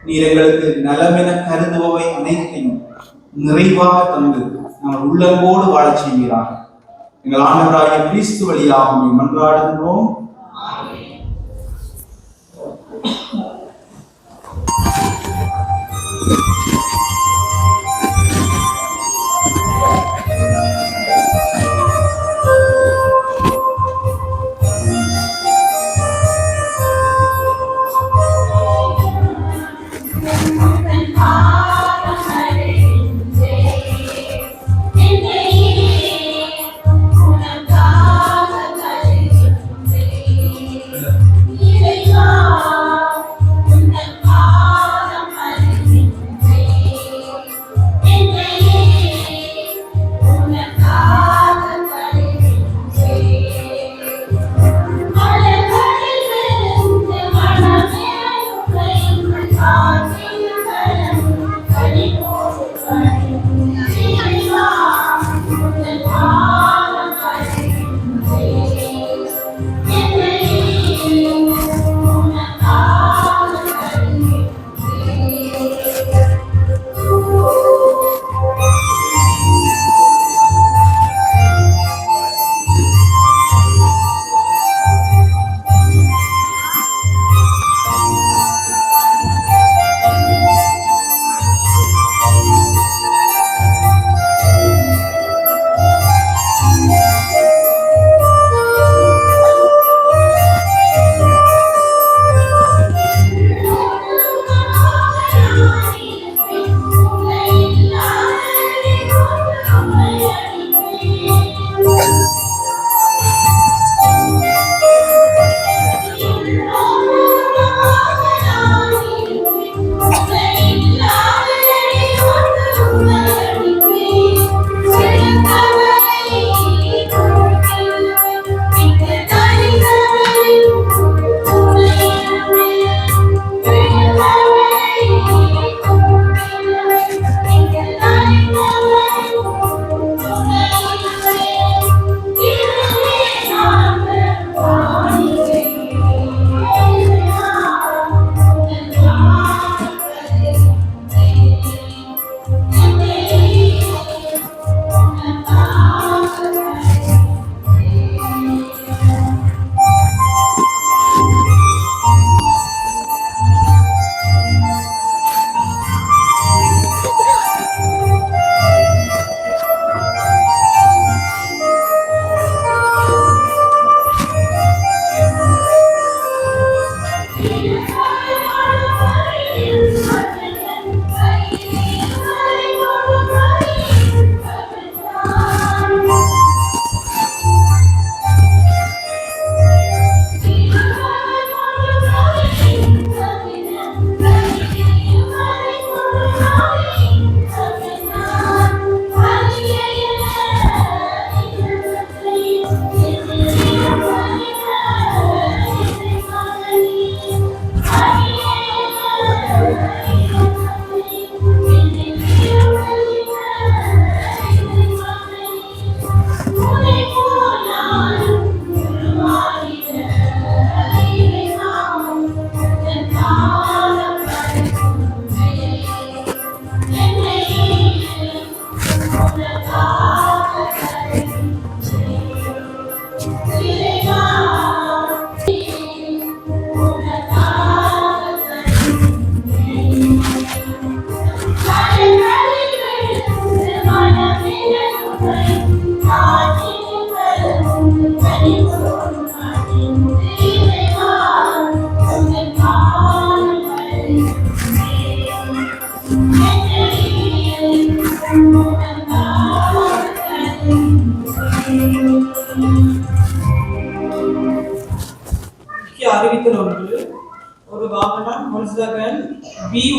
நீர் எங்களுக்கு நலமென கருதுபவை அனைத்தையும் நிறைவாக தந்து நாங்கள் உள்ளம்போடு வாழச் செய்கிறார். எங்கள் ஆண்டவராகிய கிறிஸ்து வழியாக மன்றாடுகிறோம்.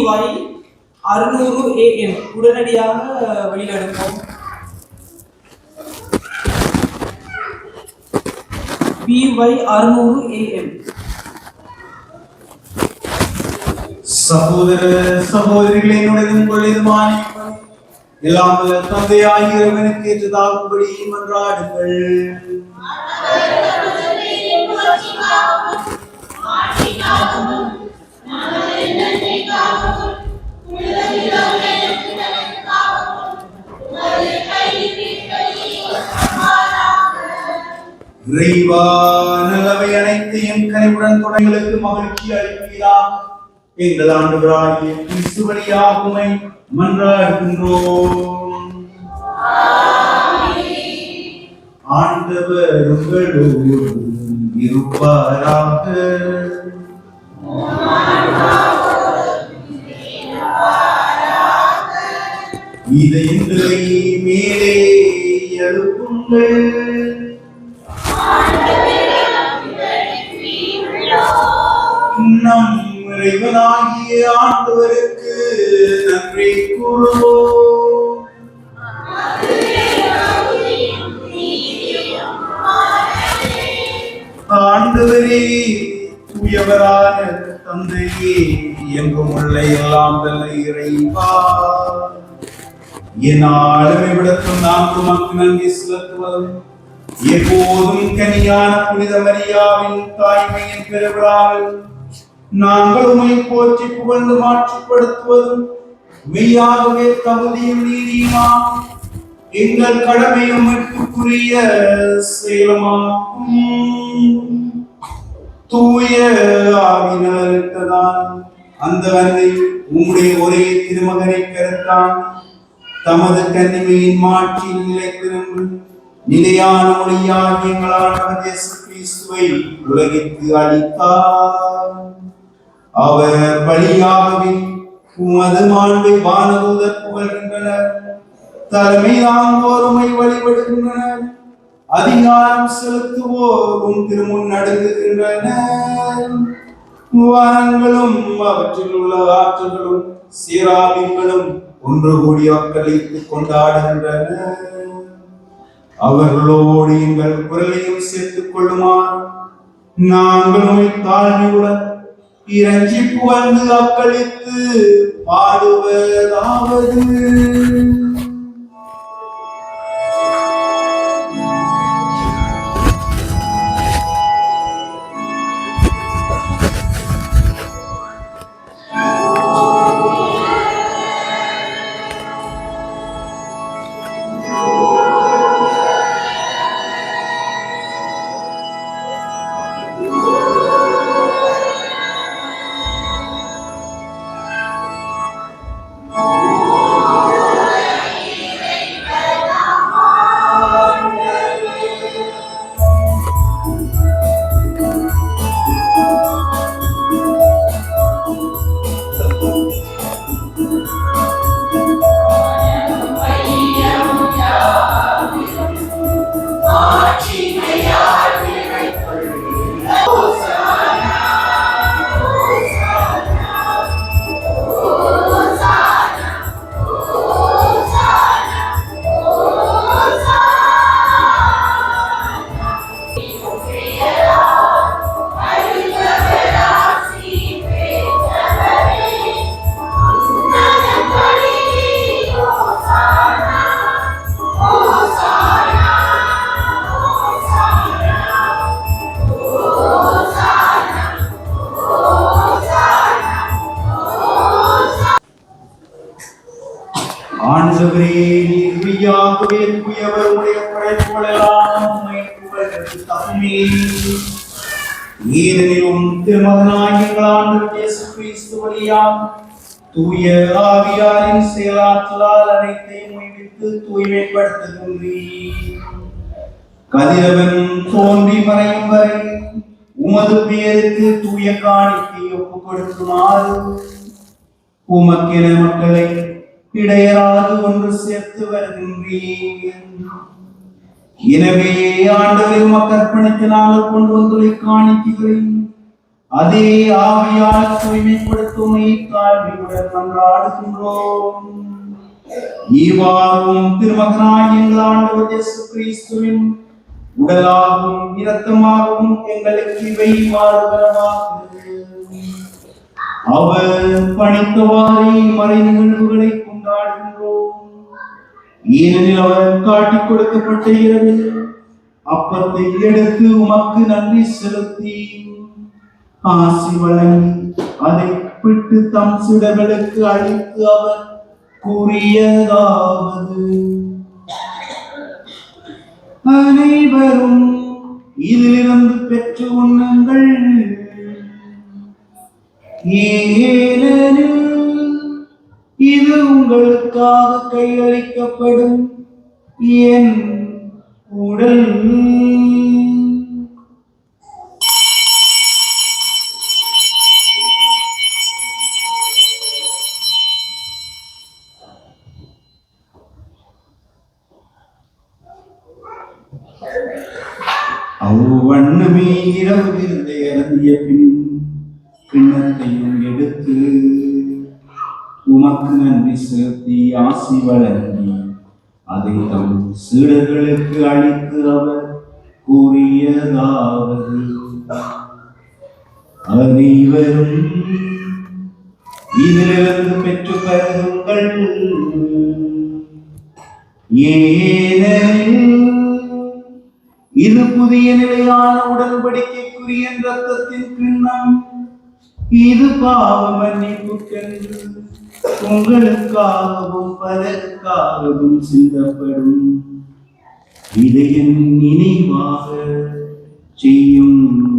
BY 600 AM உடனடியாக வெளியிடுவோம். BY 600 AM. சகோதர சகோதரிகளை உங்களுடைய எல்லாம் தந்தையாகிய இறைவனுக்கு ஏற்றதாகும்படி மன்றாடுங்கள். இறைவா நல்லவை அனைத்தையும் கனிவுடன் துணைகளுக்கு மகிழ்ச்சி அளிப்பீராக. எங்கள் ஆண்டவராகிய கிறிஸ்து வழியாக உம்மை மன்றாடுகின்றோம். ஆண்டவர் உங்களோடு இருப்பாராக. இதயங்களை மேலே எழுப்புங்கள். நம் இறைவனாகிய ஆண்டவருக்கு நன்றி கூறுவோம். ஆண்டவரே தூயவரான தந்தையே எங்கும் உள்ள எல்லாம் வல்ல இறைவா, என் ஆளுமை விடத்தும் நாம் உமக்கு நன்றி செலுத்துவதும் எப்போதும் கனியான புனித மரியாவின் தாய்மையின் பெருவிழாவில் நாங்கள் உம்மை போற்றி புகழ்ந்து மாற்றுப்படுத்துவதும் மெய்யாகவே தகுதியும் நீதியுமாம். எங்கள் கடமையும் மீட்புக்குரிய செயலுமாகும். தூய ஆவியினால்தான் அந்த அன்னை உம்முடைய ஒரே திருமகனை பெறத்தான் தமது கன்னிமையின் மாட்சியில் நிலைத்திருந்து நிலையான மொழியாகிய எங்கள் ஆண்டவர் இயேசு கிறிஸ்துவை உலகிற்கு அளித்தார். அவர் வழியாகவே உமது மாண்பை வானதூதர் புகழ்கின்றனர். தலைமை தாங்குவோருமை வழிபடுகின்றனர். அதிகாரம் செலுத்துவோரும் திருமுன் நடுங்குகின்றனர். வானங்களும் அவற்றில் உள்ள ஆற்றல்களும் சீராபிங்களும் ஒன்று கூடி வாக்களித்து கொண்டாடுகின்றனர். அவர்களோடு எங்கள் குரலையும் சேர்த்துக் கொள்ளுமாறு நாங்களும் தாழ்மையுடன் இறங்கி புகழ்ந்து வாக்களித்து பாடுவதாவது. ஆண்டவரே நீர் மெய்யாகவே தூயவருடைய படைப்புகளெல்லாம் உம்மை புகழ்கிறது தகுமே. ஏனெனிலும் திருமகனாகிய எங்கள் ஆண்டவர் இயேசு கிறிஸ்து வழியாக தூய ஆவியாரின் செயலாற்றலால் அனைத்தையும் உய்வித்து தூய்மைப்படுத்துகின்றீர். கதிரவன் தோன்றி மறையும் வரை உமது பெயருக்கு தூய காணிக்கை ஒப்புக் கொடுக்குமாறு உமக்கென மக்களை இடையராது ஒன்று சேர்த்து வருகின்றீர். எனவே ஆண்டவரை உமக்கு அர்ப்பணித்து நாங்கள் கொண்டு வந்துள்ள காணிக்கைகளை அதே ஆவியால் தூய்மைப்படுத்துமை தாழ்மையுடன் மன்றாடுகின்றோம். இவ்வாறும் திருமகனாய் எங்கள் ஆண்டவர் இயேசு கிறிஸ்துவின் உடலாகவும் இரத்தமாகவும் எங்களுக்கு இவை மாறுபடவாகிறது. அவர் பணித்தவாறே மறை நிகழ்வுகளை கொண்டாடுகின்றோம். ஏனெனில் அவர் காட்டிக் கொடுக்கப்பட்ட இரவில் அப்பத்தை எடுத்து உமக்கு நன்றி செலுத்தி ஆசி வழங்கி அதை பிட்டு தம் சிடர்களுக்கு அளித்து அவர் கூறியதாவது: அனைவரும் இதிலிருந்து பெற்று உண்ணுங்கள், ஏனெனில் இது உங்களுக்காக கையளிக்கப்படும் என் உடல். அவ்வண்ணமே இரவு விருந்தை அருந்திய பின் கிண்ணத்தையும் எடுத்து உமக்கு நன்றி செலுத்தி ஆசி வழங்கி அதை தம் சீடர்களுக்கு அளித்து அவர் கூறியதாவது: அனைவரும் இதிலிருந்து பெற்று பருகுங்கள், ஏனெனில் இது புதிய நிலையான உடன்படிக்கைக்குரிய இரத்தத்தின் கிண்ணம். இது பாவ மன்னிப்புக்கென்று உங்களுக்காகவும் பலருக்காகவும் சிந்தப்படும். இதை என் நினைவாக செய்யுங்கள்.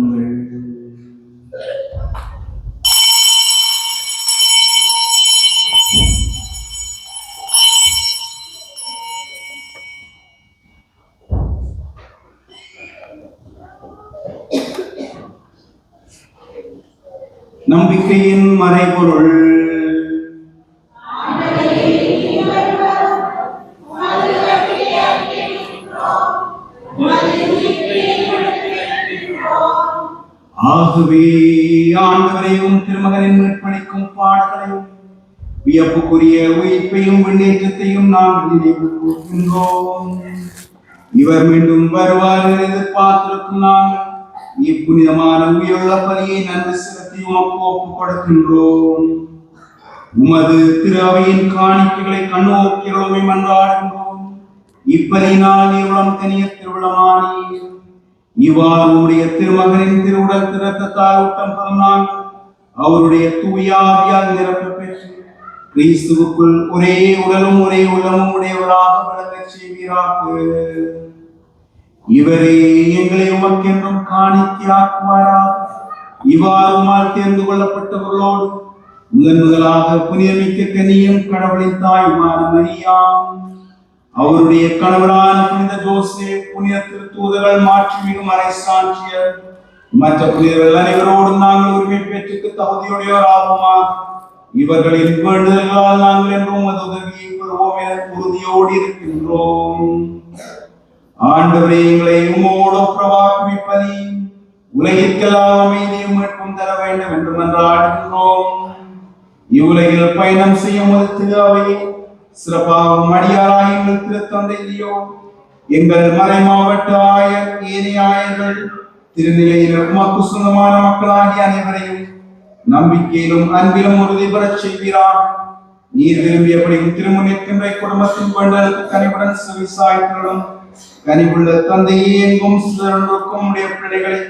நம்பிக்கையின் மறைபொருள். ஆகவே ஆண்டவரையும் திருமகனின் மீட்பளிக்கும் பாடுகளையும் வியப்புக்குரிய உயிர்ப்பையும் விண்ணேற்றத்தையும் நாம் நினைவு கூர்கின்றோம். இவர் மீண்டும் வருவார் எதிர்பார்த்திருக்கும் நாங்கள் இப்புனிதமான உயிருள்ள பலியை நன்றி செலுத்தி உமக்கு ஒப்புக் கொடுக்கின்றோம். உமது திரு அவையின் காணிக்கைகளை கண்ணோக்கிறோமே மன்றாடுகின்றோம். இப்பலியினால் நீருளம் தனிய திருவிழமானீர். இவ்வாறு உடைய திருமகனின் திருவுடல் திறத்தால் ஊட்டம் பெறும் நாங்கள் அவருடைய தூய ஆவியால் நிரப்ப பெற்று கிறிஸ்துவுக்குள் ஒரே உடலும் ஒரே உள்ளமும் உடையவராக விளங்கச் செய்வீராக. இவரே எங்களை உமக்கென்றும் காணிக்கையாக்குவாராக. இவ்வாறு உம்மால் தேர்ந்து கொள்ளப்பட்டவர்களோடு முதலாக புனிதமிக்க கன்னியும் கடவுளின் தாயுமான மரியாம், அவருடைய கணவரான புனித ஜோசேப், புனித திருத்தூதர்கள், மாட்சிமிகு மறை சாட்சியர், மற்ற புனிதர்கள் அனைவரோடும் நாங்கள் உரிமை பெற்றுக்கு தகுதியுடையோராகுமாக. இவர்களின் வேண்டுதல்களால் நாங்கள் என்றும் உமது உதவியை பெறுவோம் என உறுதியோடு இருக்கின்றோம். ஆண்டவரே, எங்களை உம்மோடு பிரவாக்குவிப்பதி உலகிற்கெல்லாம் அமைதியும் மீட்பும் தர வேண்டும் என்று மன்றாடுகின்றோம். இவ்வுலகில் பயணம் செய்யும் ஒரு திரு அவையை சிறப்பாகவும் அடியாராய் எங்கள் திருத்தந்தை லியோ, எங்கள் மறை மாவட்ட ஆயர், ஏனைய ஆயர்கள், திருநிலையில் உமக்கு சொந்தமான மக்களாகிய அனைவரையும் நம்பிக்கையிலும் அன்பிலும் உறுதி பெறச் செய்கிறார். நீர் விரும்பியபடியும் திருமுனைக்கின்ற குடும்பத்தின் வேண்டலுக்கு கனிவுடன் செவிசாய்களும் கனிவுள்ள தந்தையே, எங்கும் சிலருக்கும் உடைய பிள்ளைகளை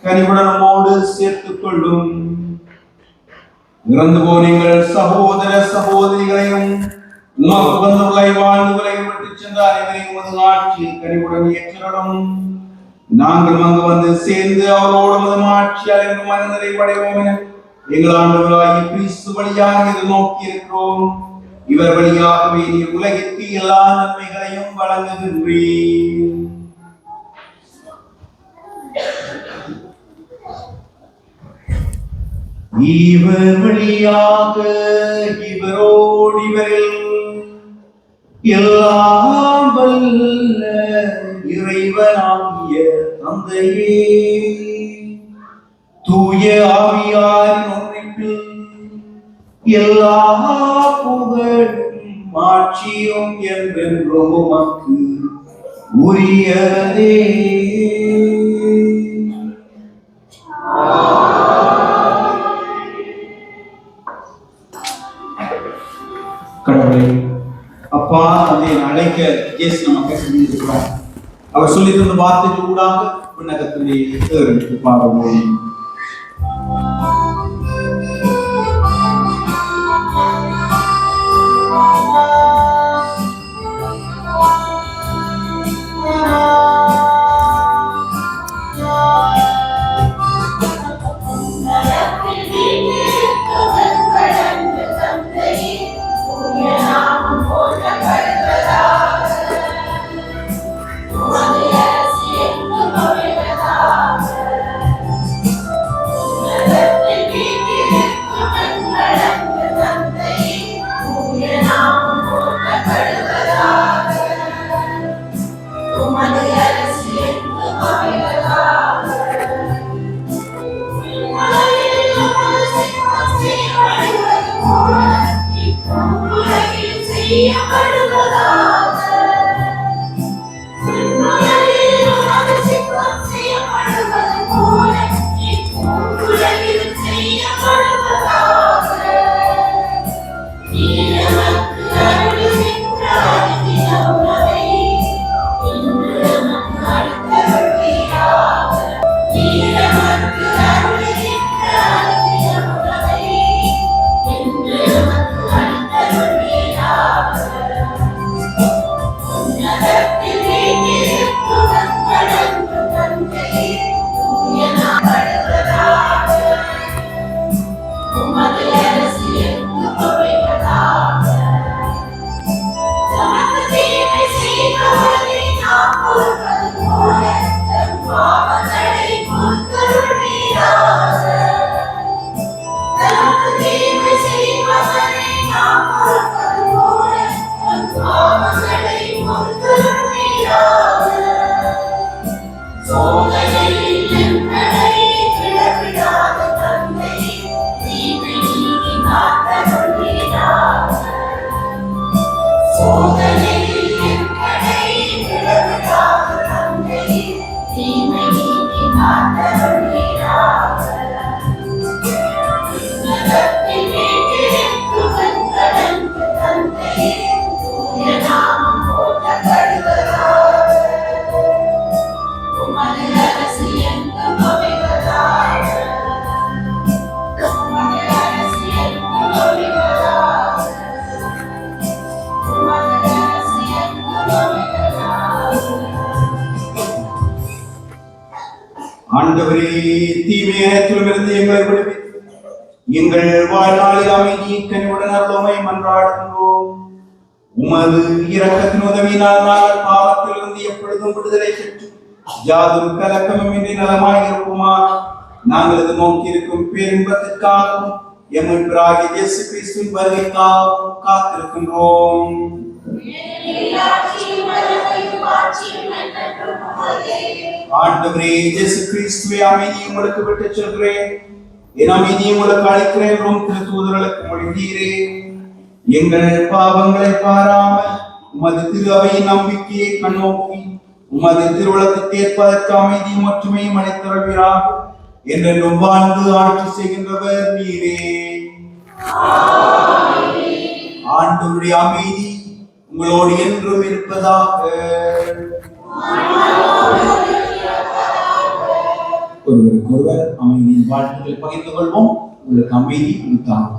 கனிவுடனோடு சேர்த்துக் கொள்ளும். இறந்து போனீங்கள் சகோதர சகோதரிகளையும் உமக்கு வந்துள்ள வாழ்வுகளை விட்டு சென்ற அனைவரையும் உமது ஆட்சியில் கனிவுடன் ஏற்றலும். நாங்கள் அங்கு வந்து சேர்ந்து அவரோடு உமது ஆட்சியால் என்று மனநிலை அடைவோம் என எங்கள் ஆண்டவராகிய கிறிஸ்து வழியாக எதிர்நோக்கி இருக்கிறோம். இவர் வழியாகவே நீர் உலகிற்கு எல்லா நன்மைகளையும் வழங்குகின்றீர். இவர் வழியாக இவரோடு இவரில் எல்லாம் வல்ல இறைவனாகிய தந்தையே, தூய தூய ஆவியாரின் ஒன்றிப்பில் எல்லா புகழும் ஆட்சியும் என்றென்றும் உமக்கு உரியதே. கடவுளே, அப்பா அதை அழைக்க இயேசு நமக்கு சொல்லியிருக்கிறார். அவர் சொல்லி தந்த வார்த்தைக்கு ஊடாக விண்ணகத்திலே ஏறெடுத்து பாடுவோம். ஆண்டவரே, தீமையத்திலிருந்து எங்களை விடுவித்து எங்கள் வாழ்நாளில் அமைதியை கனிவுடன் அருளுமை மன்றாடுகின்றோம். உமது இரக்கத்தின் உதவியினால் நாங்கள் பாவத்திலிருந்து எப்பொழுதும் விடுதலை பெற்று யாதும் கலக்கமும் இன்றி நலமாய் இருப்போமா. நாங்கள் இது நோக்கி இருக்கும் பேரின்பத்திற்காகவும் எம்மிராகிய இயேசு கிறிஸ்துவின் வருகைக்காகவும் காத்திருக்கின்றோம். ஆண்டவரே இயேசு கிறிஸ்துவே, அமைதியை உங்களுக்கு விட்டுச் செல்கிறேன், என் அமைதியை உங்களுக்கு அளிக்கிறேன் என்றும் திருத்தூதர்களுக்கு மொழிந்தீரே. எங்கள் பாவங்களை பாராமல் உமது திரு அவையின் நம்பிக்கையை கண்ணோக்கி உமது திருவுளத்துக்கு ஏற்பதற்கு அமைதியும் ஒற்றுமையும் அளித்தருள்வீராக. என்றென்றும் வாழ்ந்து ஆட்சி செய்கின்றவர் நீரே. ஆண்டவருடைய அமைதி உங்களோடு என்றும் இருப்பதாக. ஒருவருக்கு ஒருவர் அமைதியின் வாழ்த்துக்களை பகிர்ந்து கொள்வோம். உங்களுக்கு அமைதி உண்டாக.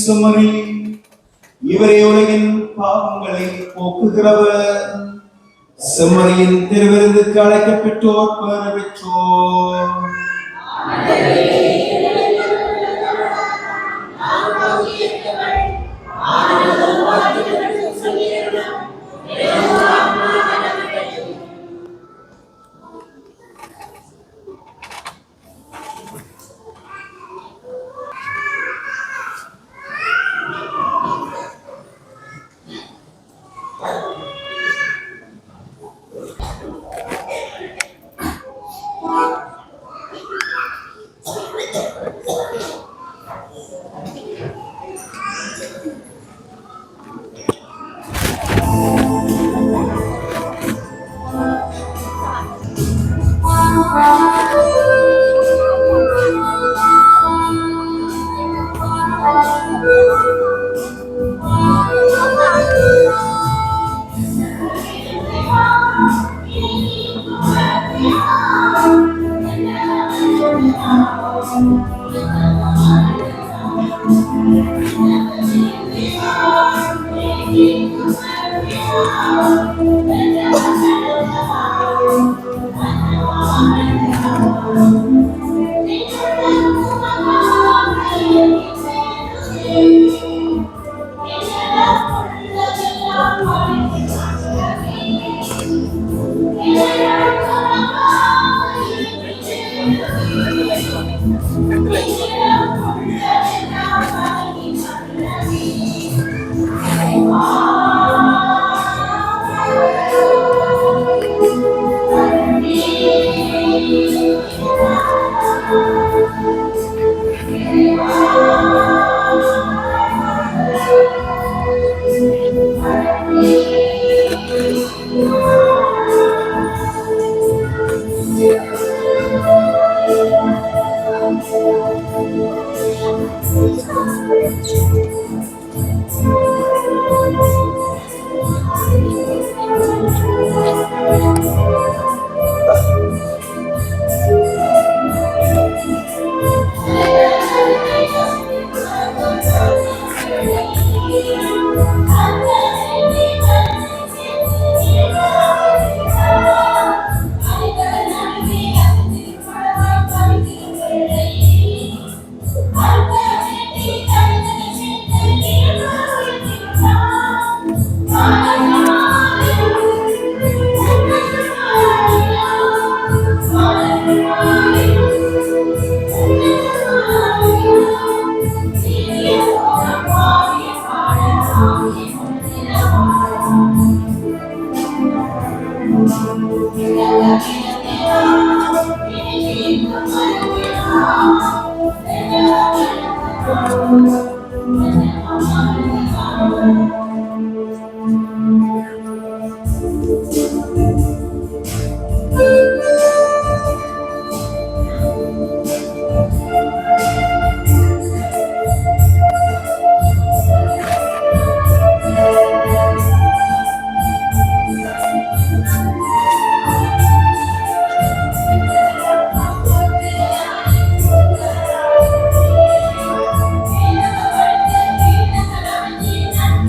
சுமரி இவரே உலகின் பாவங்களை போக்குகிறவர். செம்மறியின் திருவிருந்துக்கு அழைக்கப்பெற்றோர் பேறு பெற்றோர்.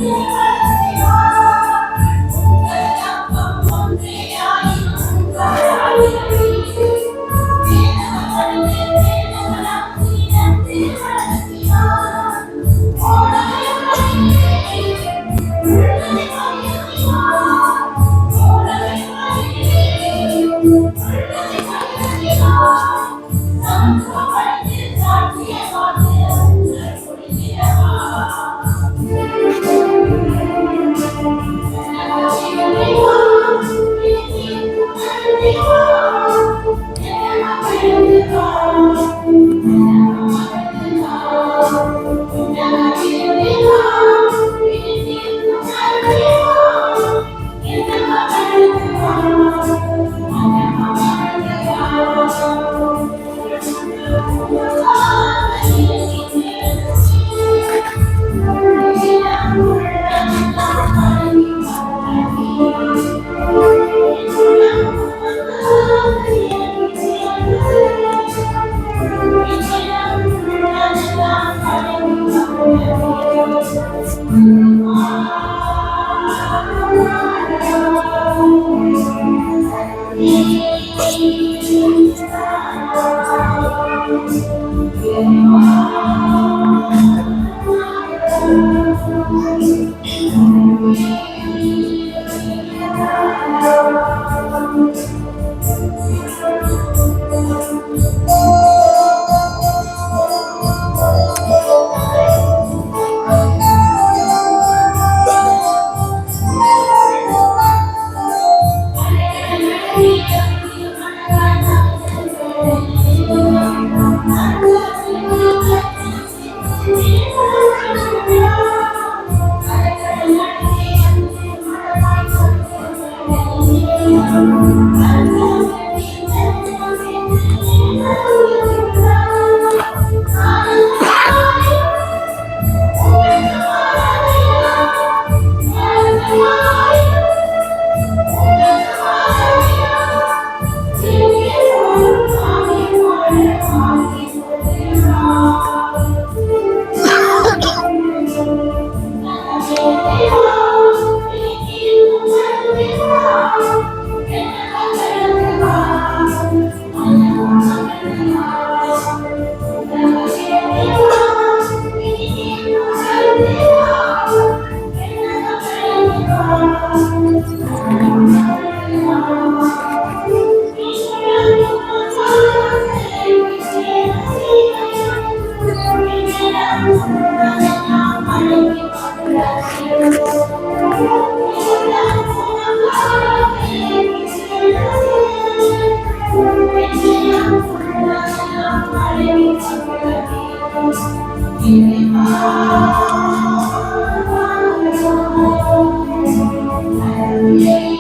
Yeah. Thank you.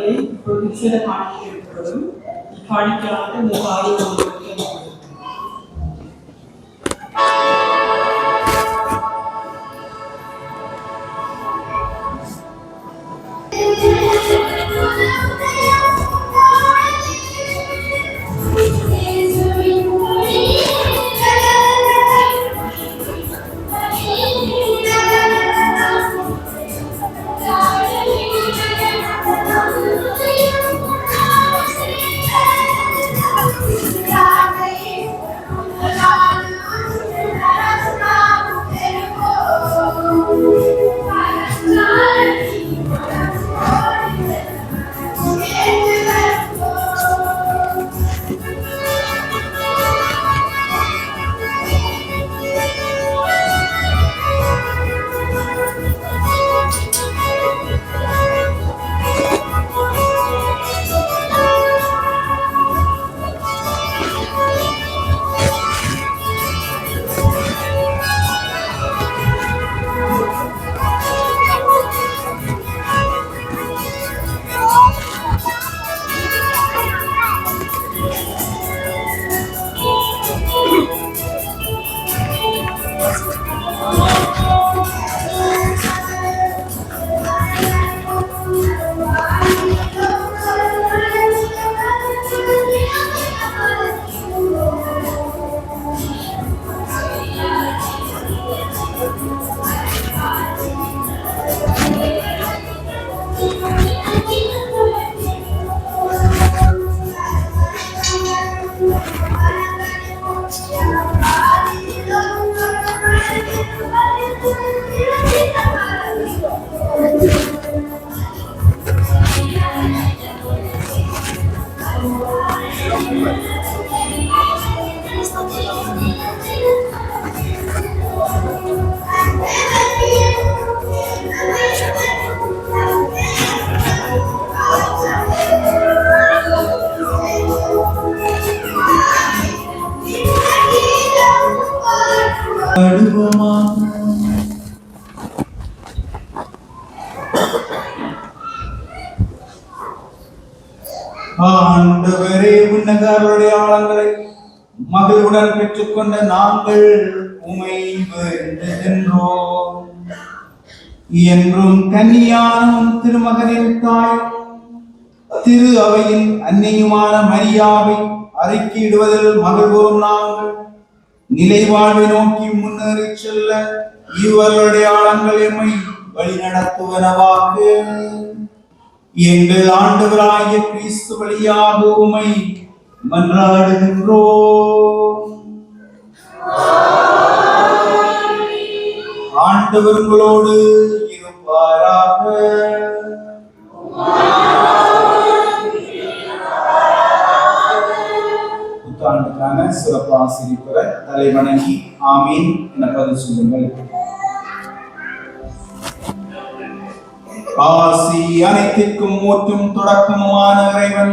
திருப்பலியை இப்பொழுது விசேட காணிக்கை எடுக்கப்படும். காணிக்கையாக இந்த காரியம் ஆண்டவரே, உன்னதருடைய ஆழங்களை மகிழ்வுடன் பெற்றுக்கொண்ட நாங்கள் உமை வேண்டுகின்றோம். என்றும் கன்னியான திருமகனின் தாய் திரு அவையின் அன்னையுமான மரியாவை அறிக்கையிடுவதில் மகிழ்வோம். நாங்கள் நிலைவாழ்வை நோக்கி முன்னேறி செல்ல இவர்களுடைய ஆழங்கள் எம்மை வழிநடத்துவனவாக. எங்கள் ஆண்டவராகிய கிறிஸ்து வழியாக உம்மை மன்றாடுகின்றோம். ஆண்டவர் உங்களோடு இருப்பாராக. புத்தாண்டுக்கான சிறப்பு ஆசிரியர் தலைவணங்கி ஆமீன் என பதில் சொல்லுங்கள். ஆசி அனைத்திற்கும் மூற்றும் தொடக்கமுமான இறைவன்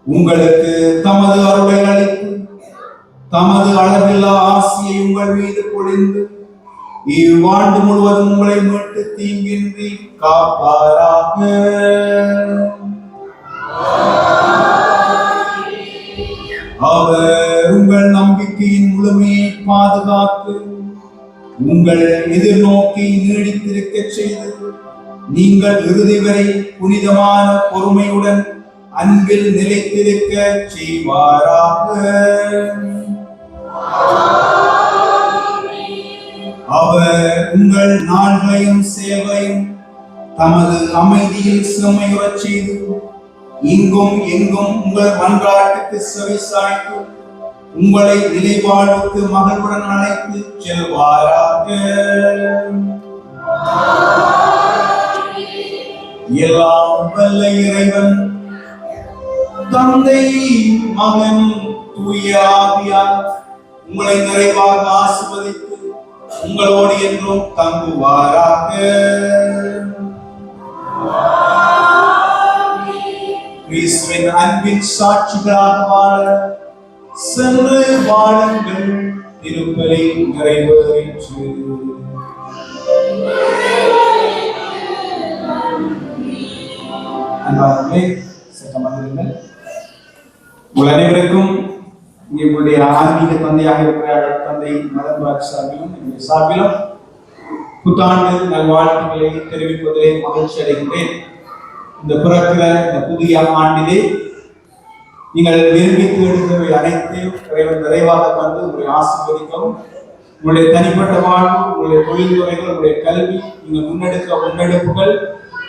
உங்களுக்கு தமது அருளை அளித்து தமது அளவில்லா ஆசியை உங்கள் மீது பொழிந்து இவ்வாண்டு முழுவதும் உங்களை மீட்டு தீங்கின்றி காப்பாராக. அவர் உங்கள் நம்பிக்கையின் முழுமையை பாதுகாத்து உங்கள் எதிர்நோக்கை நீடித்திருக்க செய்து நீங்கள் இறுதி வரை புனிதமான பொறுமையுடன் அன்பில் நிலைத்திருக்க செய்வாராக. அவர் உங்கள் நாள்களையும் சேவையும் தமது அமைதியில் செம்மையுறச் செய்து இங்கும் எங்கும் உங்கள் மன்றாட்டுக்கு செவிசாய்த்து உங்களை நிலைவாழ்வுக்கு மகிழ்வுடன் அழைத்து செல்வாராக. எல்லாம் வல்ல இறைவன் தந்தை மகன் தூய ஆவியார் உங்களை நிறைவாக ஆசீர்வதித்து உங்களோடு என்றும் தங்குவாராக. கிறிஸ்துவின் அன்பின் சாட்சிகளாக வாழ சென்று வாழுங்கள். திருப்பலி நிறைவேறிற்று. அன்பார்களே, சட்டம் வந்திருங்கள். உங்கள் அனைவருக்கும் எங்களுடைய ஆன்மீக தந்தையாக இருக்கிற தந்தை மதன்ராஜ் சார்பிலும் என்னுடைய சார்பிலும் புத்தாண்டு நல்வாழ்த்துக்களை தெரிவிப்பதிலே மகிழ்ச்சி அடைகின்றேன். இந்த பிறக்கிற இந்த புதிய ஆண்டிலே நீங்கள் விரும்பி தேடுகிறவை அனைத்தையும் நிறைவாக தந்து உங்களை ஆசீர்வதிக்கவும், உங்களுடைய தனிப்பட்ட வாழ்வு, உங்களுடைய தொழில்துறைகள், உங்களுடைய கல்வி, நீங்கள் முன்னெடுக்க முன்னெடுப்புகள்,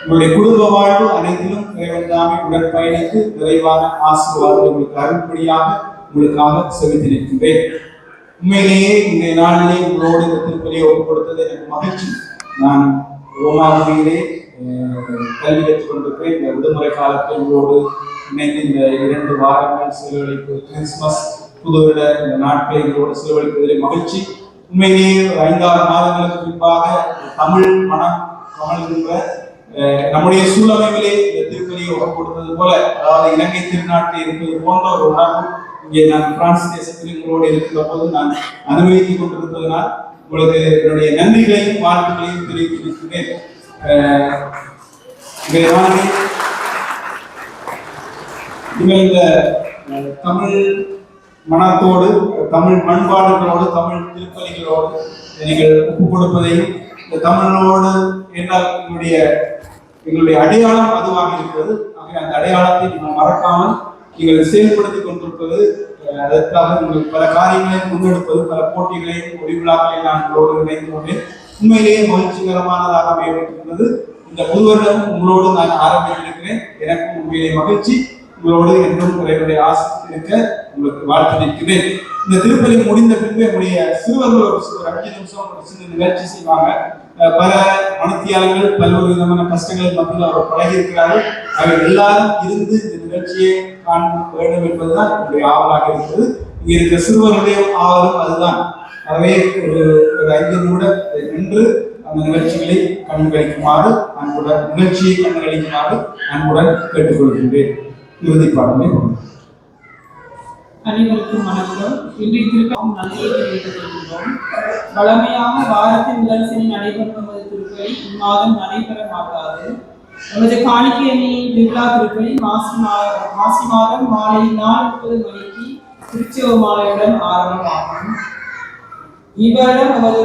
உங்களுடைய குடும்ப வாழ்வு அனைத்திலும் இறைவன் தாமே உடன் பயணித்து நிறைவான ஆசீர்வாதம் உங்களுக்கு அருள்படியாக உங்களுக்காக செலுத்தி நிற்கின்றேன். உண்மையிலேயே இன்றைய நாளிலே உங்களோடு இந்த திருப்பலியை ஒப்புக் கொடுத்தது எனக்கு மகிழ்ச்சி. நான் ரோமாவிலே கல்வி கற்றுக் கொண்டிருக்கிறேன். இந்த விடுமுறை காலத்தில் உங்களோடு இணைந்து இந்த 2 வாரங்கள் செலவழிப்பு, கிறிஸ்துமஸ் புதுவிட இந்த நாட்களை எங்களோடு செலவழிப்பதிலே மகிழ்ச்சி. உண்மையிலேயே 5-6 மாதங்களுக்கு பின்பாக தமிழ் மனம் கமழ்கின்ற நம்முடைய சூழமையிலே இந்த திருப்பலியை ஒப்புக் கொடுத்தது போல, அதாவது இலங்கை திருநாட்டில் இருப்பது போன்ற ஒரு உணர்வு இங்கே நான் பிரான்ஸ் தேசத்தில் உங்களோடு இருக்கிற போது நான் அனுபவித்துக் கொண்டிருப்பதனால் உங்களுக்கு என்னுடைய நன்றிகளையும் வாழ்த்துக்களையும் தெரிவித்திருக்கிறேன். நீங்கள் இந்த தமிழ் மனத்தோடு, தமிழ் பண்பாடுகளோடு, தமிழ் திருப்பலிகளோடு நீங்கள் ஒப்புக் கொடுப்பதையும், இந்த தமிழோடு என்றால் எங்களுடைய அடையாளம் அதுவாக இருக்கிறது. ஆகவே அந்த அடையாளத்தை நீங்கள் மறக்காமல் நீங்கள் செயல்படுத்திக் கொண்டிருப்பது, அதற்காக நீங்கள் பல காரியங்களை முன்னெடுப்பது, பல போட்டிகளையும் ஒளிவிழாக்களை நான் உங்களோடு இணைந்து கொண்டேன். உண்மையிலேயே மகிழ்ச்சிகரமானதாக அமைந்திருக்கிறது. இந்த புது வருடம் உங்களோடு நான் ஆரம்பித்திருக்கிறேன். எனக்கும் உண்மையிலே மகிழ்ச்சி. உங்களோடு என்றும் இறைவனுடைய ஆசை இருக்க உங்களுக்கு வாழ்த்து நிற்கிறேன். இந்த திருப்பலி முடிந்த பின்பு என்னுடைய சிறுவர்கள் ஒரு 5 நிமிஷம் ஒரு சின்ன நிகழ்ச்சி செய்வாங்க. பல மனத்தியாளர்கள் பல்வேறு விதமான கஷ்டங்களை மத்தியில் அவர் பழகி இருக்கிறார்கள். அவர் எல்லாரும் இருந்து இந்த நிகழ்ச்சியை காண வேண்டும் என்பதுதான் என்னுடைய ஆவலாக இருக்கிறது. இங்க இருக்கிற சிறுவர்களுடைய ஆவலும் அதுதான். ஆகவே ஒரு 5 நிமிடம் நின்று அந்த நிகழ்ச்சிகளை கண்களிக்குமாறு நிகழ்ச்சியை கண்களிக்குமாறு அன்புடன் கேட்டுக்கொள்கின்றேன். இறுதி பாடமே அனைவருக்கும் வணக்கம். இன்றைய திருப்பம் நன்றியை தெரிவித்துக் கொள்கின்றோம். வழமையாக வாரத்தின் முதல் சனி நடைபெறும் திருப்பலி இம்மாதம் நடைபெற மாட்டாது. நமது காணிக்கை அணி விழா திருப்பலி மாசி மாதம் மாலை 4:30 மணிக்கு திருச்செவ மாலையுடன் ஆரம்பமாகும். இவ்வருடம் நமது